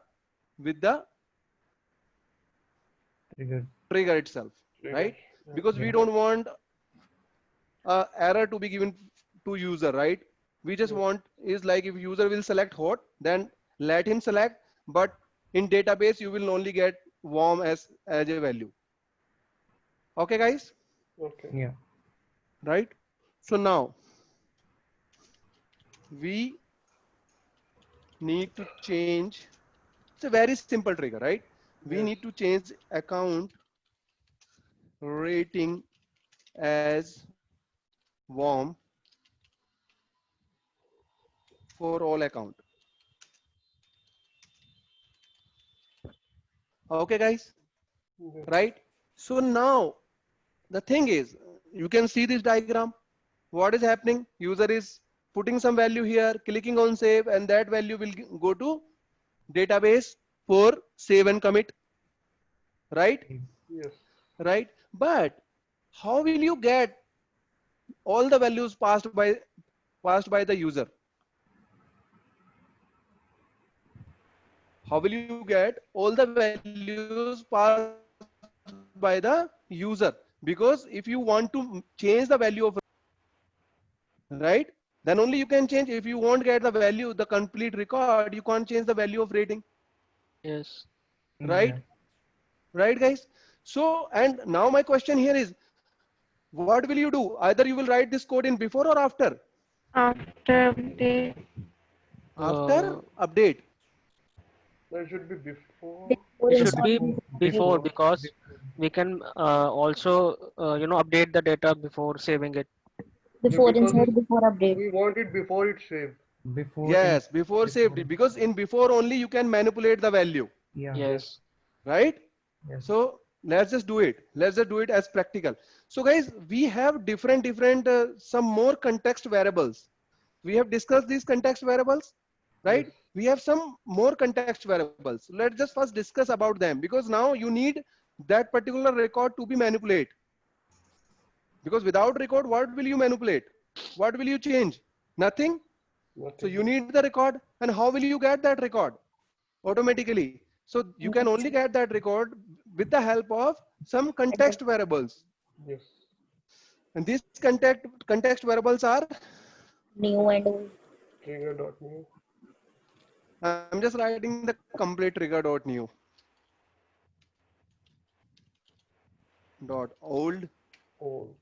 Trigger. trigger itself, Trigger. right? Because we Yeah. don't want error to be given to user, right? We just want is like if user will select hot, then let him select, but in database you will only get warm as a value. Okay guys, Okay. Yeah. right? So now we need to change. It's a very simple trigger, right? We Yes. need to change account rating as warm for all account. Okay guys, Yes. right? So now the thing is, you can see this diagram. What is happening? User is putting some value here, clicking on save, and that value will go to database for save and commit, right? Yes. Right? But how will you get all the values passed by the user? How will you get all the values passed by the user? Because if you want to change the value of, right, then only you can change. If you won't get the value, the complete record, you can't change the value of rating, Yes. right? Yeah. Right guys? So, and now my question here is, what will you do? Either you will write this code in before or after? After update. After Uh, update. That should be before. Before it should be installing. before, Before. because Before. we can also update the data before saving it. Yeah, Before because insert, before update. we want it before it's saved. Before in. Yes, before Before saved, in. because in before only you can manipulate the value, Yeah. Yes. Yes. right? Yes. So let's just do it. Let's just do it as practical. So guys, we have different some more context variables. We have discussed these context variables, Yes. right? We have some more context variables. Let's just first discuss about them, because now you need that particular record to be manipulated. Because without record, what will you manipulate? What will you change? Nothing. So Nothing. you need the record, and how will you get that record? Automatically. So you can only get that record with the help of some context variables. Yes. And these context variables are, New and old. Trigger.new. I'm just writing the complete trigger.new dot old Old.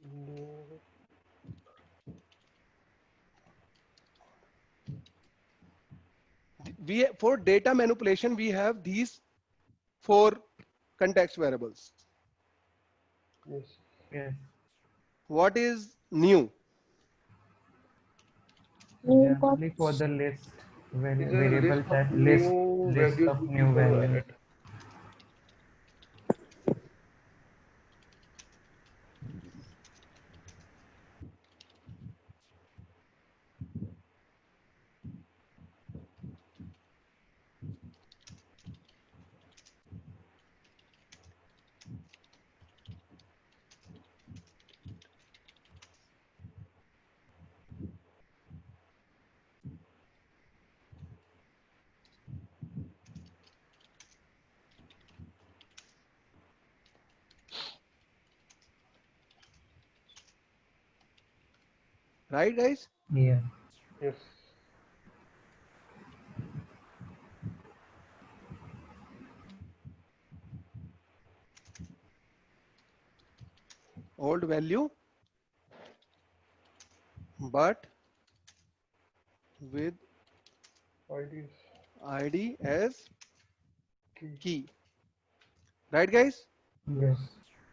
New. we for data manipulation we have these four context variables. Yes. Yes. What is new? New Generally for the list Is a variable list of that new list values of which new people values. add. Right guys? Yeah. Yes. old value but with id as key. Right guys? Yes.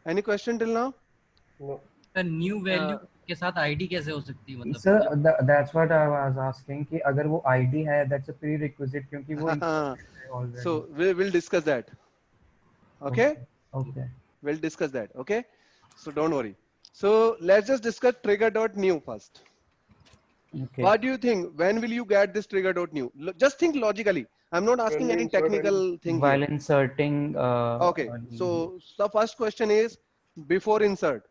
Any question till now? No. Sir new value के साथ ID कैसे हो सकती है मतलब? Sir, that's what I was asking कि अगर वो ID है, that's a prerequisite क्योंकि वो already. So we'll discuss that. Okay? Okay. We'll discuss that. Okay? So don't worry. So let's just discuss trigger.new first. Okay. What do you think? When will you get this trigger.new? Just think logically. I'm not asking any technical thing while here. inserting. Okay. So the first question is before insert.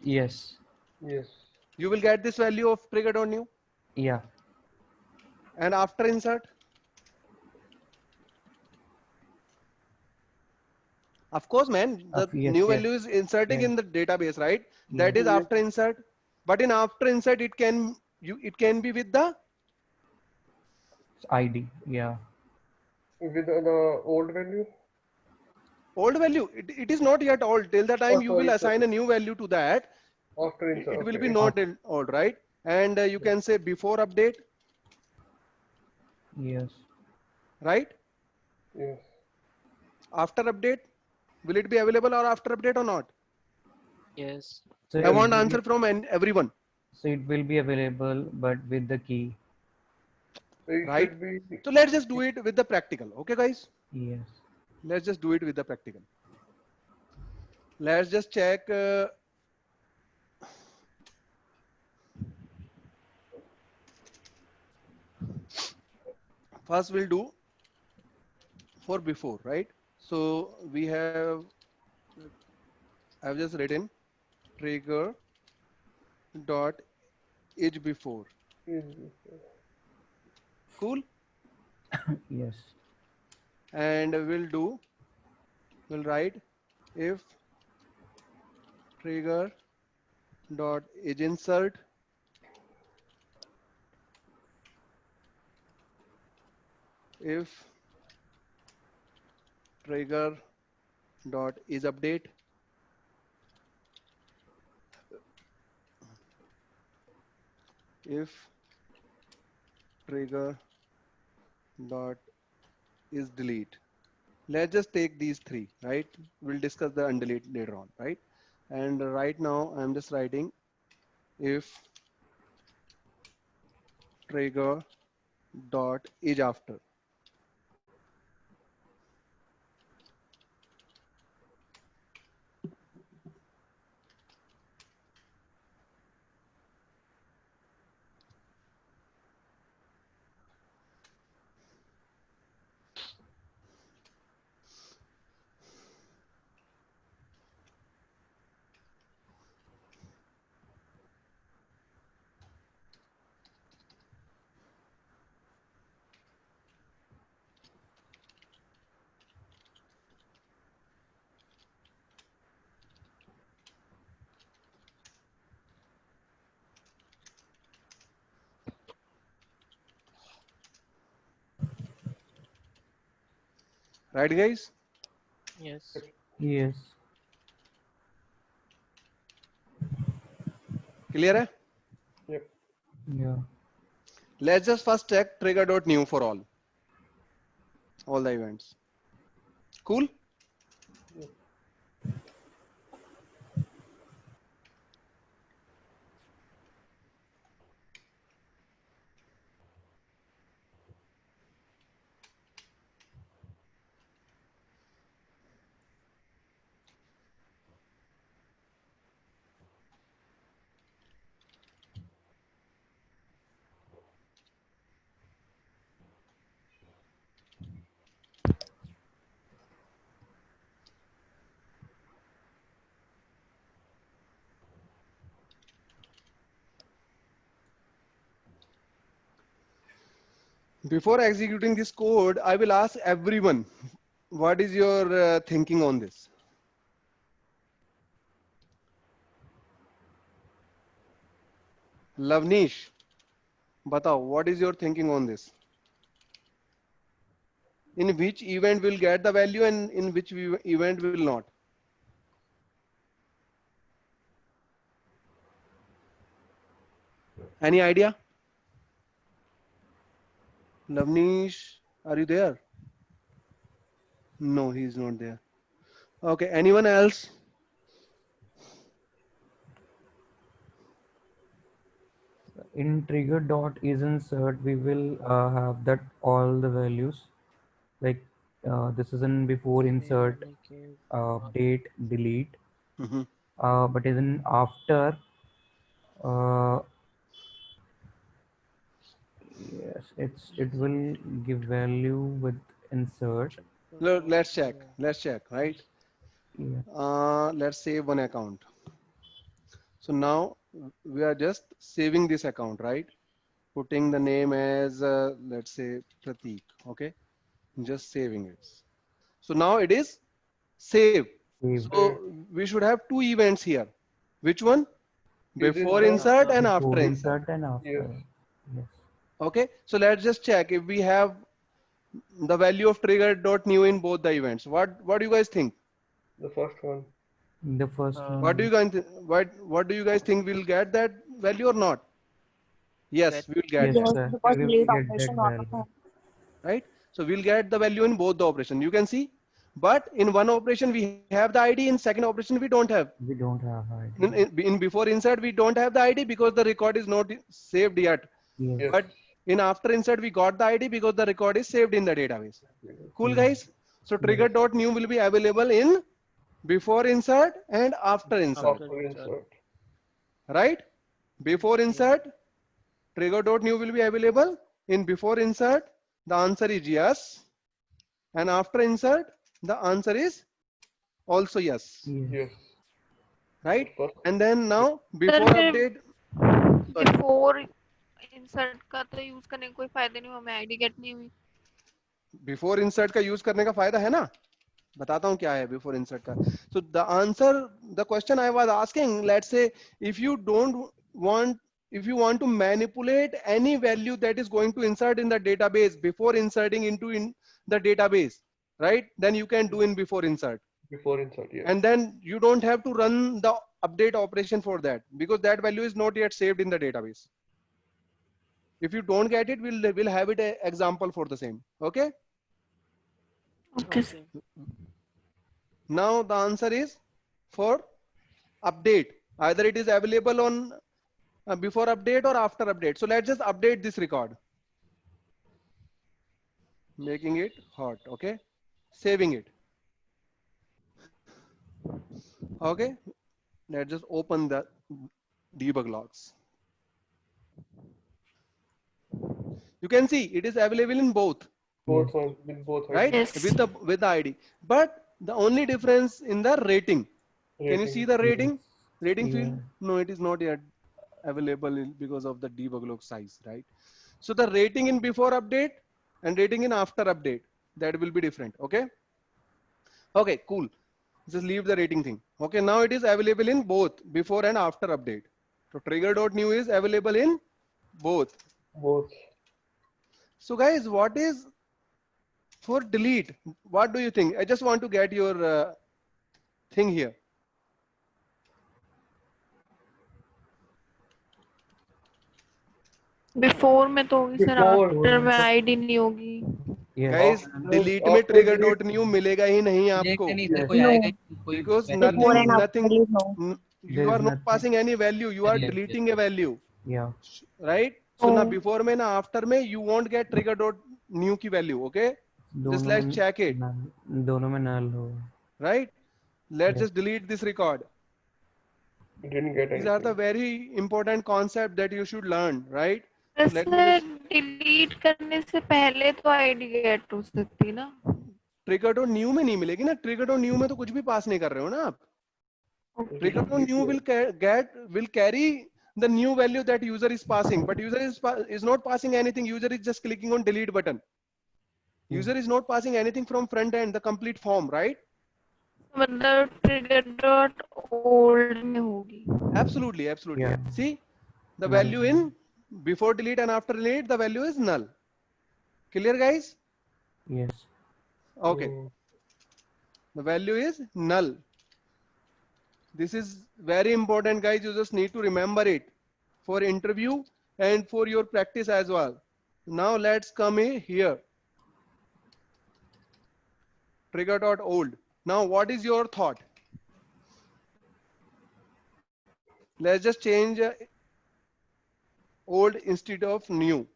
Yes. Yes. You will get this value of trigger.new. Yeah. And after insert? Of course, man, the Yes, new yes. value is inserting Yes. in the database, right? Yes. That is after insert. But in after insert, it can be with the ID. Yeah. With the old value? Old value. It is not yet old. Till the time you will sorry, assign a new value to that, After insert. it will Okay. be not old, right? And you can say before update, Yes. right? Yes. After update, will it be available or after update or not? Yes. So I want answer from everyone. So it will be available, but with the key. Right? So let's just do it with the practical. Okay, guys? Yes. Let's just do it with the practical. Let's just check. First, we'll do for before, right? So we have, I've just written trigger dot age before. Cool. Yes. And we'll write if trigger dot age insert if trigger dot is update if trigger dot is delete. Let's just take these three, right? We'll discuss the undelete later on, right? And right now I'm just writing if trigger dot is after. Right, guys? Yes. Yes. Clear hai? Yep. Yeah. Let's just first check trigger.new for all the events. Cool. Before executing this code, I will ask everyone, what is your thinking on this? Lavnish, batao, what is your thinking on this? In which event will get the value and in which event will not? Any idea? Lavnish, are you there? No, he's not there. Okay, anyone else? In trigger dot is insert, we will have that all the values like this is in before insert, update, delete. Mm-hmm. But even after, uh, yes, it will give value with insert. Let's check. Let's check, right? Yeah. Let's save one account. So now we are just saving this account, right? Putting the name as let's say Prateek. Okay, just saving it. So now it is saved. Saved. So we should have two events here. Which one? Is Before insert. insert and Before after insert. insert and after. Yes. Yes. Okay, so let's just check if we have the value of trigger.new in both the events. What do you guys think? The first one. The first one. What do you guys what do you guys think? We'll get that value or not? Yes, we will get Yes, that. sir. because We will delete get operation that on value. Right? So we'll get the value in both the operation. You can see, but in one operation we have the ID, in second operation we don't have. We don't have ID. In before insert we don't have the ID because the record is not saved yet. Yes. Yes. But in after insert we got the ID because the record is saved in the database. Cool, guys. So trigger.new will be available in before insert and after insert. After insert. Right? Before insert, trigger.new will be available. In before insert, the answer is yes. And after insert, the answer is also yes. Yes. Right? First. And then now Sir, before फिर update. Sorry. before insert का तो use करने का कोई फायदा नहीं हुआ, हमें आईडी गेट नहीं हुई. बिफोर इंसर्ट का यूज करने का फायदा है ना, बताता हूं क्या है बिफोर इंसर्ट का. So the answer, the question I was asking, let's say if you don't want, if you want to manipulate any value that is going to insert in the database before inserting into the database, right, then you can do in before insert. Before insert, yes. And then you don't have to run the update operation for that because that value is not yet saved in the database. If you don't get it, we'll have it a example for the same. Okay. Okay. Now the answer is for update. Either it is available on before update or after update. So let's just update this record, making it hot. Okay, saving it. Okay, let's just open the debug logs. You can see it is available in both. Both ones, with both right? Yes. With the ID, but the only difference in the rating. Can you see the rating? Rating field? No, it is not yet available because of the debug log size, right? So the rating in before update and rating in after update, that will be different. Okay. Okay, cool. Just leave the rating thing. Okay, now it is available in both before and after update. So trigger.new is available in both. Both. So guys, what is for delete? What do you think? I just want to get your thing here. Before में तो होगी sir, Before. After में ID नहीं होगी. Guys, delete में trigger.new मिलेगा ही नहीं आपको. नहीं सर, कोई आएगा ही नहीं, कोई Because Before and after nothing, is no. you are not passing any value. You are Yes, deleting a value, Yeah. right? So now Oh. before में ना after में you won't get trigger.new की value. Okay, just let's check it. दोनों में null हो. Right? Let's Yes. just delete this record. You didn't get These are the anything. very important concept that you should learn, right? Let me sir just delete करने से पहले तो ID gate हो सकती ना. trigger.new में नहीं मिलेगी ना. trigger.new में तो कुछ भी पास नहीं कर रहे हो ना आप. Trigger.new will carry the new value that user is passing, but user is not passing anything. User is just clicking on delete button. User is not passing anything from front end, the complete form, right? मतलब trigger dot old में होगी. Absolutely, absolutely. Yeah. See, the Null. value in before delete and after delete, the value is null. Clear, guys? Yes. Okay. The value is null. This is very important, guys. You just need to remember it. For interview, and for your practice as well. Now let's come here. Trigger.old. Now what is your thought? Let's just change old instead of new.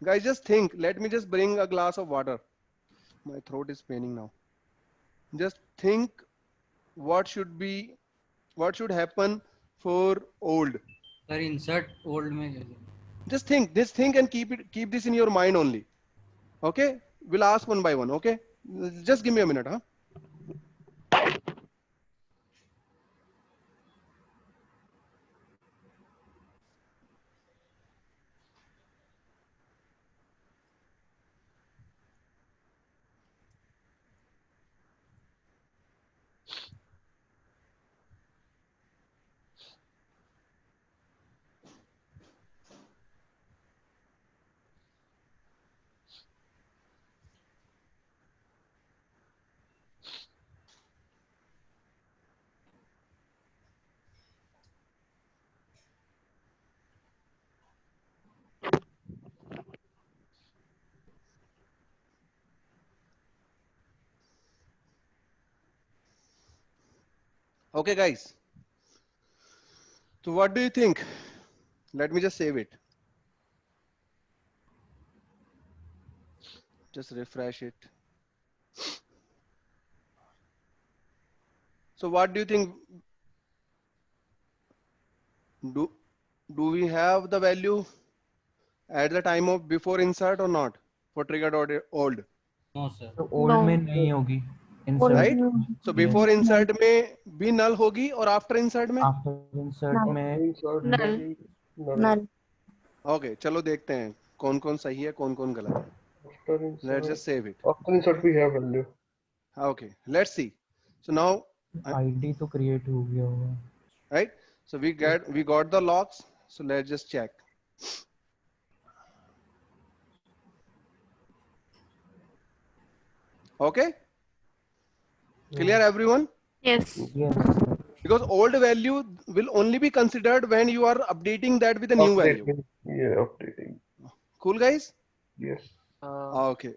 Guys, just think. Let me just bring a glass of water. My throat is paining now. Just think what should happen for old. Sir, insert old में. Just think and keep this in your mind only. Okay, we'll ask one by one. Okay, just give me a minute, huh? Okay, guys. So what do you think? Let me just save it. Just refresh it. So what do you think? Do we have the value at the time of before insert or not for trigger.old? No, sir. तो old No. में नहीं होगी. Insert. Right? So before insert में भी null होगी और after insert में? After insert में Insert Null. भी null. Null. Okay, चलो देखते हैं कौन कौन सही है कौन कौन गलत है. After Let's insert, just save it. after insert we have value. Okay, let's see. So now, ID तो create हो गया होगा. right? So we got the logs. So let's just check. Okay. Clear, everyone? Yes. Yes. Because old value will only be considered when you are updating that with a new value. Updating. Yeah, updating. Cool, guys? Yes. Okay.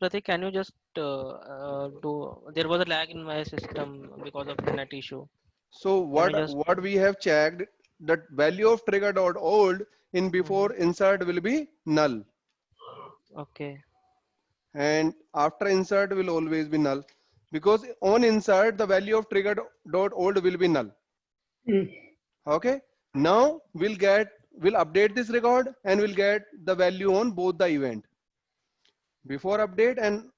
Pratik, can you just do? There was a lag in my system because of the net issue. So Can you just- what we have checked, that value of trigger.old in before insert will be null, Okay. and after insert will always be null, because on insert the value of trigger.old will be null. Okay. Now we'll update this record and we'll get the value on both the event, before update and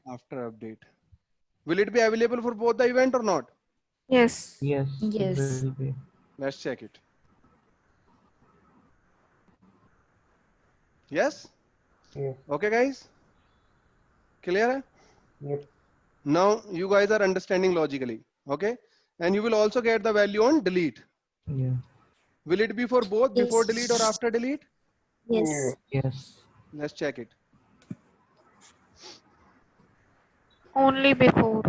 after update. Will it be available for both the event or not? Yes. Yes. Yes. It will be. Let's check it. Yes? Yeah. Okay, guys? Clear? Hai? Yep. Now you guys are understanding logically. Okay? And you will also get the value on delete. Yeah. Will it be for both before delete or after delete? Yes. Yes. Let's check it. Only before.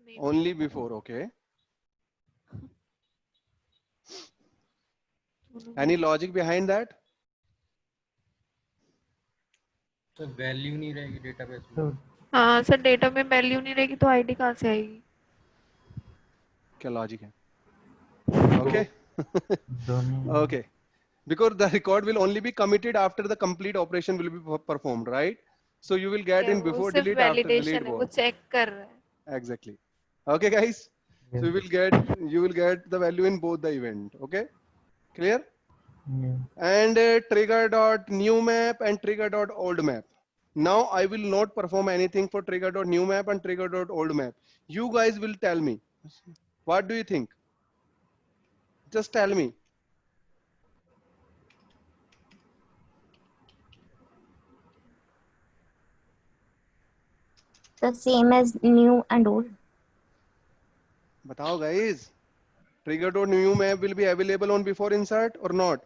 Maybe. Only before. Okay. Any logic behind that? तो value नहीं रहेगी database में. So हाँ sir data में value नहीं रहेगी तो ID कहाँ से आएगी? क्या logic है? Okay. don't. Okay. Because the record will only be committed after the complete operation will be performed, right? So you will get in वो before सिर्फ delete, after delete वैलिडेशन है, वो both. चेक कर रहा है. Exactly. Okay, guys. So Yes. you will get the value in both the event. Okay. Clear? Yeah. And trigger.newMap and trigger.oldMap. Now I will not perform anything for trigger.newMap and trigger.oldMap. You guys will tell me. What do you think? Just tell me. The same as new and old. Batao, guys. Trigger.newMap will be available on before insert or not?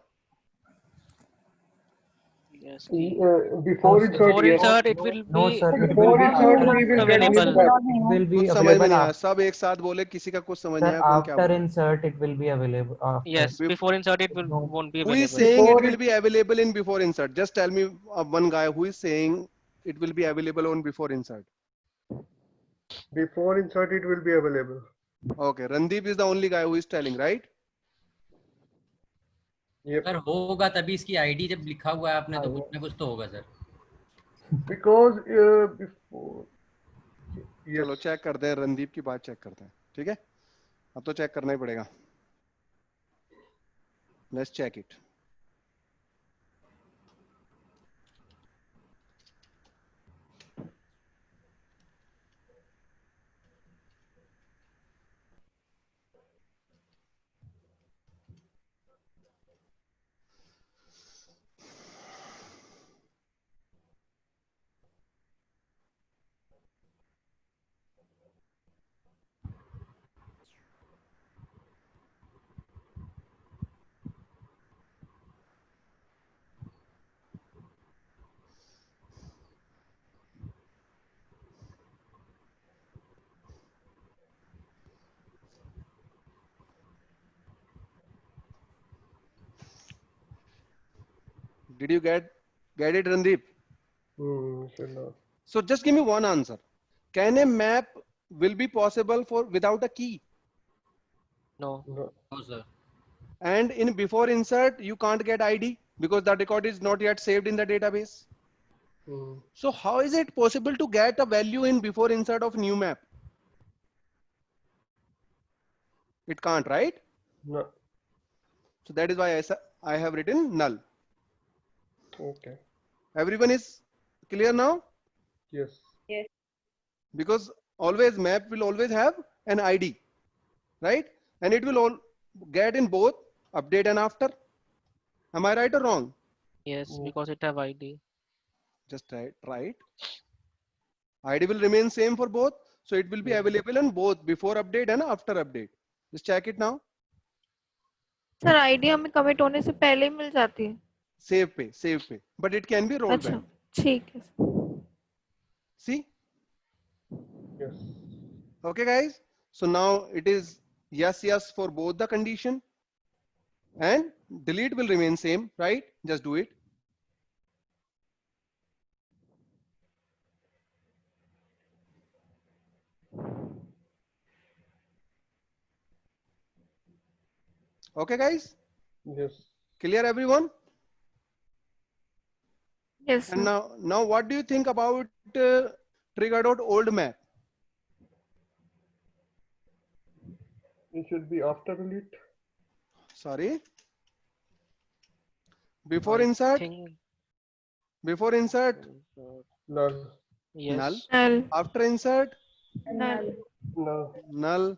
Yes. Key. Before insert, Before yes. insert, it will No, be sir. It will Before be insert, after. we will get available. this back. It will be कुछ समझ में available नहीं आया, after. सब एक साथ बोले, किसी का कुछ समझ नहीं Sir, आया, कौन क्या after बोल रहा insert, it will be available after. Yes, है? before insert, it will No. won't be Who is available. saying it Before will be available in before insert? Just tell me one guy who is saying it will be available on before insert. Before insert, it will be available. Okay, Randeep is the only guy who is telling, right? Yep. Sir होगा तभी इसकी ID जब लिखा हुआ है आपने तो कुछ ना कुछ तो होगा सर. Because before. Yes. चलो चेक करते हैं, रणदीप की बात चेक करते हैं, ठीक है? अब तो चेक करना ही पड़ेगा. Let's check it. Did you get it, Randeep? Should not. So just give me one answer. Can a map will be possible for without a key? No. No. No sir. And in before insert, you can't get ID because the record is not yet saved in the database. So how is it possible to get a value in before insert of new map? It can't, right? No. So that is why I have written null. Okay. Everyone is clear now? Yes. Yes. Because always map will always have an ID, right? And it will all get in both update and after. Am I right or wrong? Yes, because it have ID. Just try it. ID will remain same for both. So it will be available in both before update and after update. Just check it now. Sir ID हमें commit होने से पहले ही मिल जाती है. Save पे. But it can be rolled अच्छा, back. ठीक है. See? Yes. Okay, guys. So now it is yes for both the condition. And delete will remain same, right? Just do it. Okay, guys? Yes. Clear, everyone? Yes. And now what do you think about trigger.old map? It should be after delete. Sorry. Before insert? Before insert? Null. Yes. Null. Null. After insert? Null. Null. Null.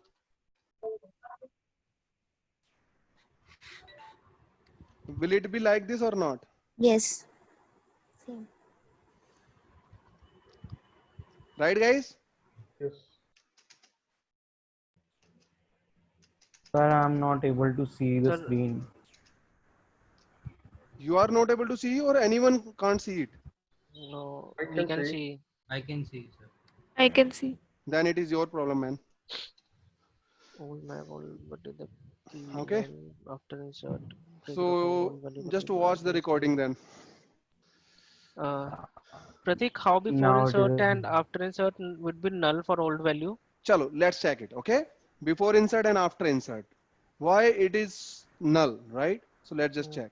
Will it be like this or not? Yes. Same. Right, guys? Yes. Sir, I'm not able to see the Sir, screen. You are not able to see or anyone can't see it? No, I we can can see. see. I can see sir. I can see. Then it is your problem, man. Old map, but the key Okay. after insert. So just watch the recording then. Pratik, how before Now it insert is- and after insert would be null for old value? Chalo, let's check it. Okay. Before insert and after insert. Why it is null, right? So let's just check.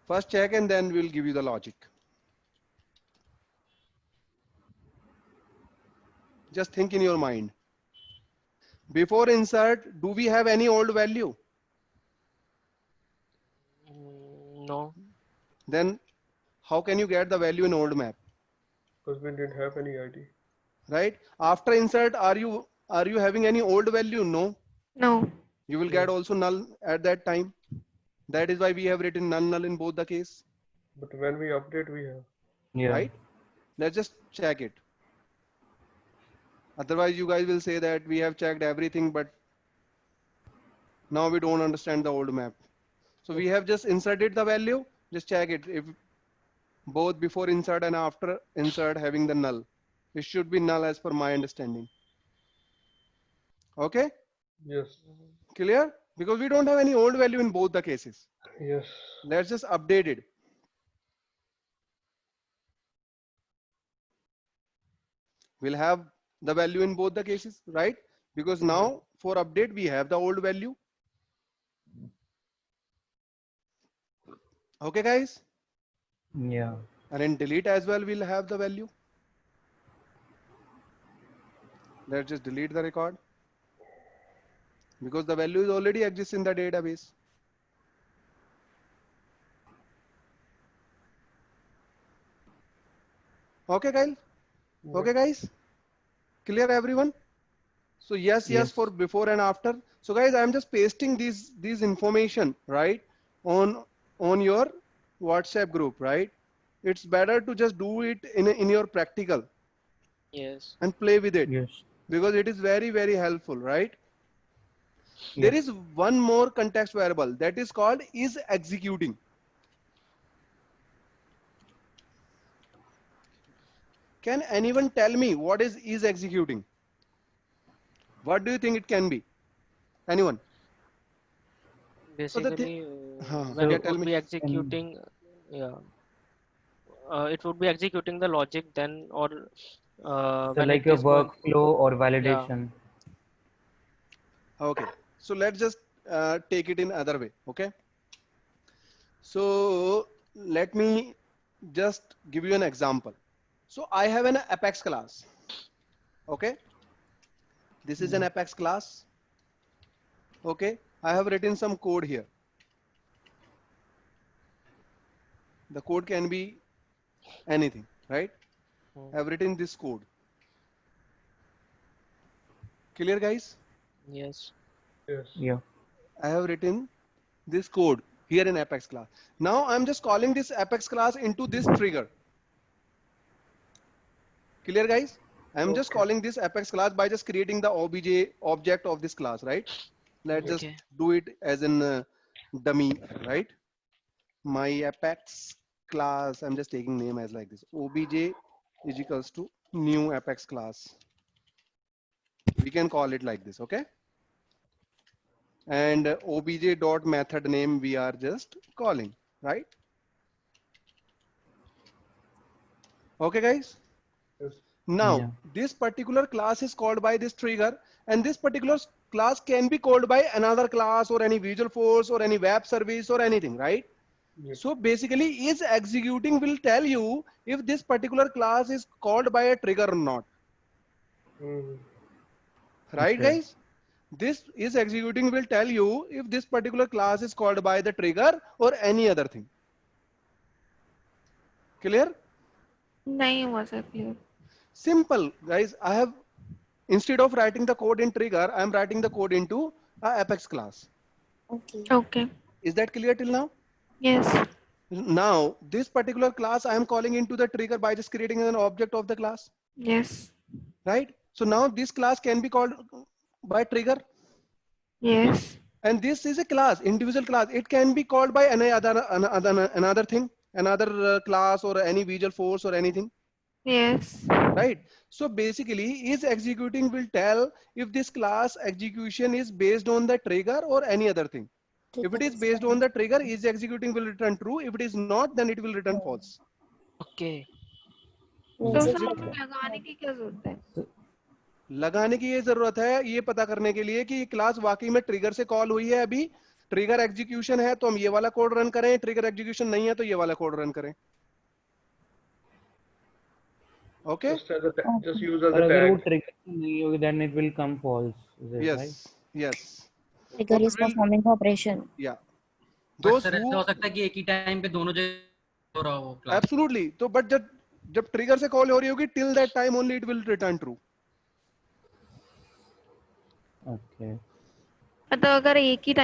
First check and then we'll give you the logic. Just think in your mind. Before insert, do we have any old value? No. Then how can you get the value in old map? Because we didn't have any ID. Right? After insert, are you having any old value? No. No. You will get also null at that time. That is why we have written null in both the case. But when we update, we have. Yeah. Right? Let's just check it. Otherwise, you guys will say that we have checked everything, but Now we don't understand the old map. So we have just inserted the value. Just check it. If both before insert and after insert having the null, it should be null as per my understanding. Okay? Yes. Clear? Because we don't have any old value in both the cases. Yes. Let's just update it. We'll have the value in both the cases, right? Because now for update we have the old value. Okay, guys? Yeah. And in delete as well, we'll have the value. Let's just delete the record because the value is already exists in the database. Okay, Kyle? Okay, guys? Clear, everyone? So yes, for before and after. So guys, I'm just pasting these information, right, on your WhatsApp group, right? It's better to just do it in your practical. Yes. And play with it. Yes. Because it is very, very helpful, right? Yes. There is one more context variable that is called is executing. Can anyone tell me what is executing? What do you think it can be? Anyone? Basically, when when it would be executing, yeah, it would be executing the logic then, or So when like it a is going, workflow or yeah. validation. Okay, so let's just take it in other way. Okay, so let me just give you an example. So I have an Apex class. Okay, this is an Apex class. Okay, I have written some code here. The code can be anything, right? I have written this code. Clear, guys? Yes. Yes. Yeah. I have written this code here in Apex class. Now I'm just calling this Apex class into this trigger. Clear, guys? I'm just calling this Apex class by just creating the OBJ object of this class, right? Let's just do it as in dummy, right? My Apex class, I'm just taking name as like this. OBJ is equals to new Apex class. We can call it like this, okay? And obj dot method name we are just calling, right? Okay, guys? Yes. Now, this particular class is called by this trigger, and this particular class can be called by another class or any Visualforce or any web service or anything, right? Yes. So basically, is executing will tell you if this particular class is called by a trigger or not. Right, guys? This is executing will tell you if this particular class is called by the trigger or any other thing. Clear? नहीं हुआ sir clear. Simple, guys. I have, instead of writing the code in trigger, I am writing the code into a Apex class. Okay. Okay. Is that clear till now? Yes. Now, this particular class I am calling into the trigger by just creating an object of the class. Yes. Right? So now this class can be called by trigger. Yes. And this is a class, individual class. It can be called by another thing, another class or any Visualforce or anything. Yes. Right? So basically, is executing will tell if this class execution is based on the trigger or any other thing. If it is based on the trigger, is executing will return true. If it is not, then it will return false. Okay. तो sir लगाने की क्या जरूरत है? लगाने की ये जरूरत है ये पता करने के लिए कि ये क्लास वाकई में ट्रिगर से कॉल हुई है। अभी ट्रिगर एग्जीक्यूशन है तो हम ये वाला कोड रन करें, ट्रिगर एग्जीक्यूशन नहीं है तो ये वाला कोड रन करें। Okay? Just use as a अगर वो tag. trigger नहीं होगी, then it will come false. Is it Yes. right? Yes. Trigger is performing operation. Yeah. Those who हो सकता है कि एक ही टाइम पे दोनों जगह हो रहा हो क्लास. Absolutely. तो but जब ट्रिगर से कॉल हो रही होगी till that time only it will return true. Okay. मतलब अगर एक ही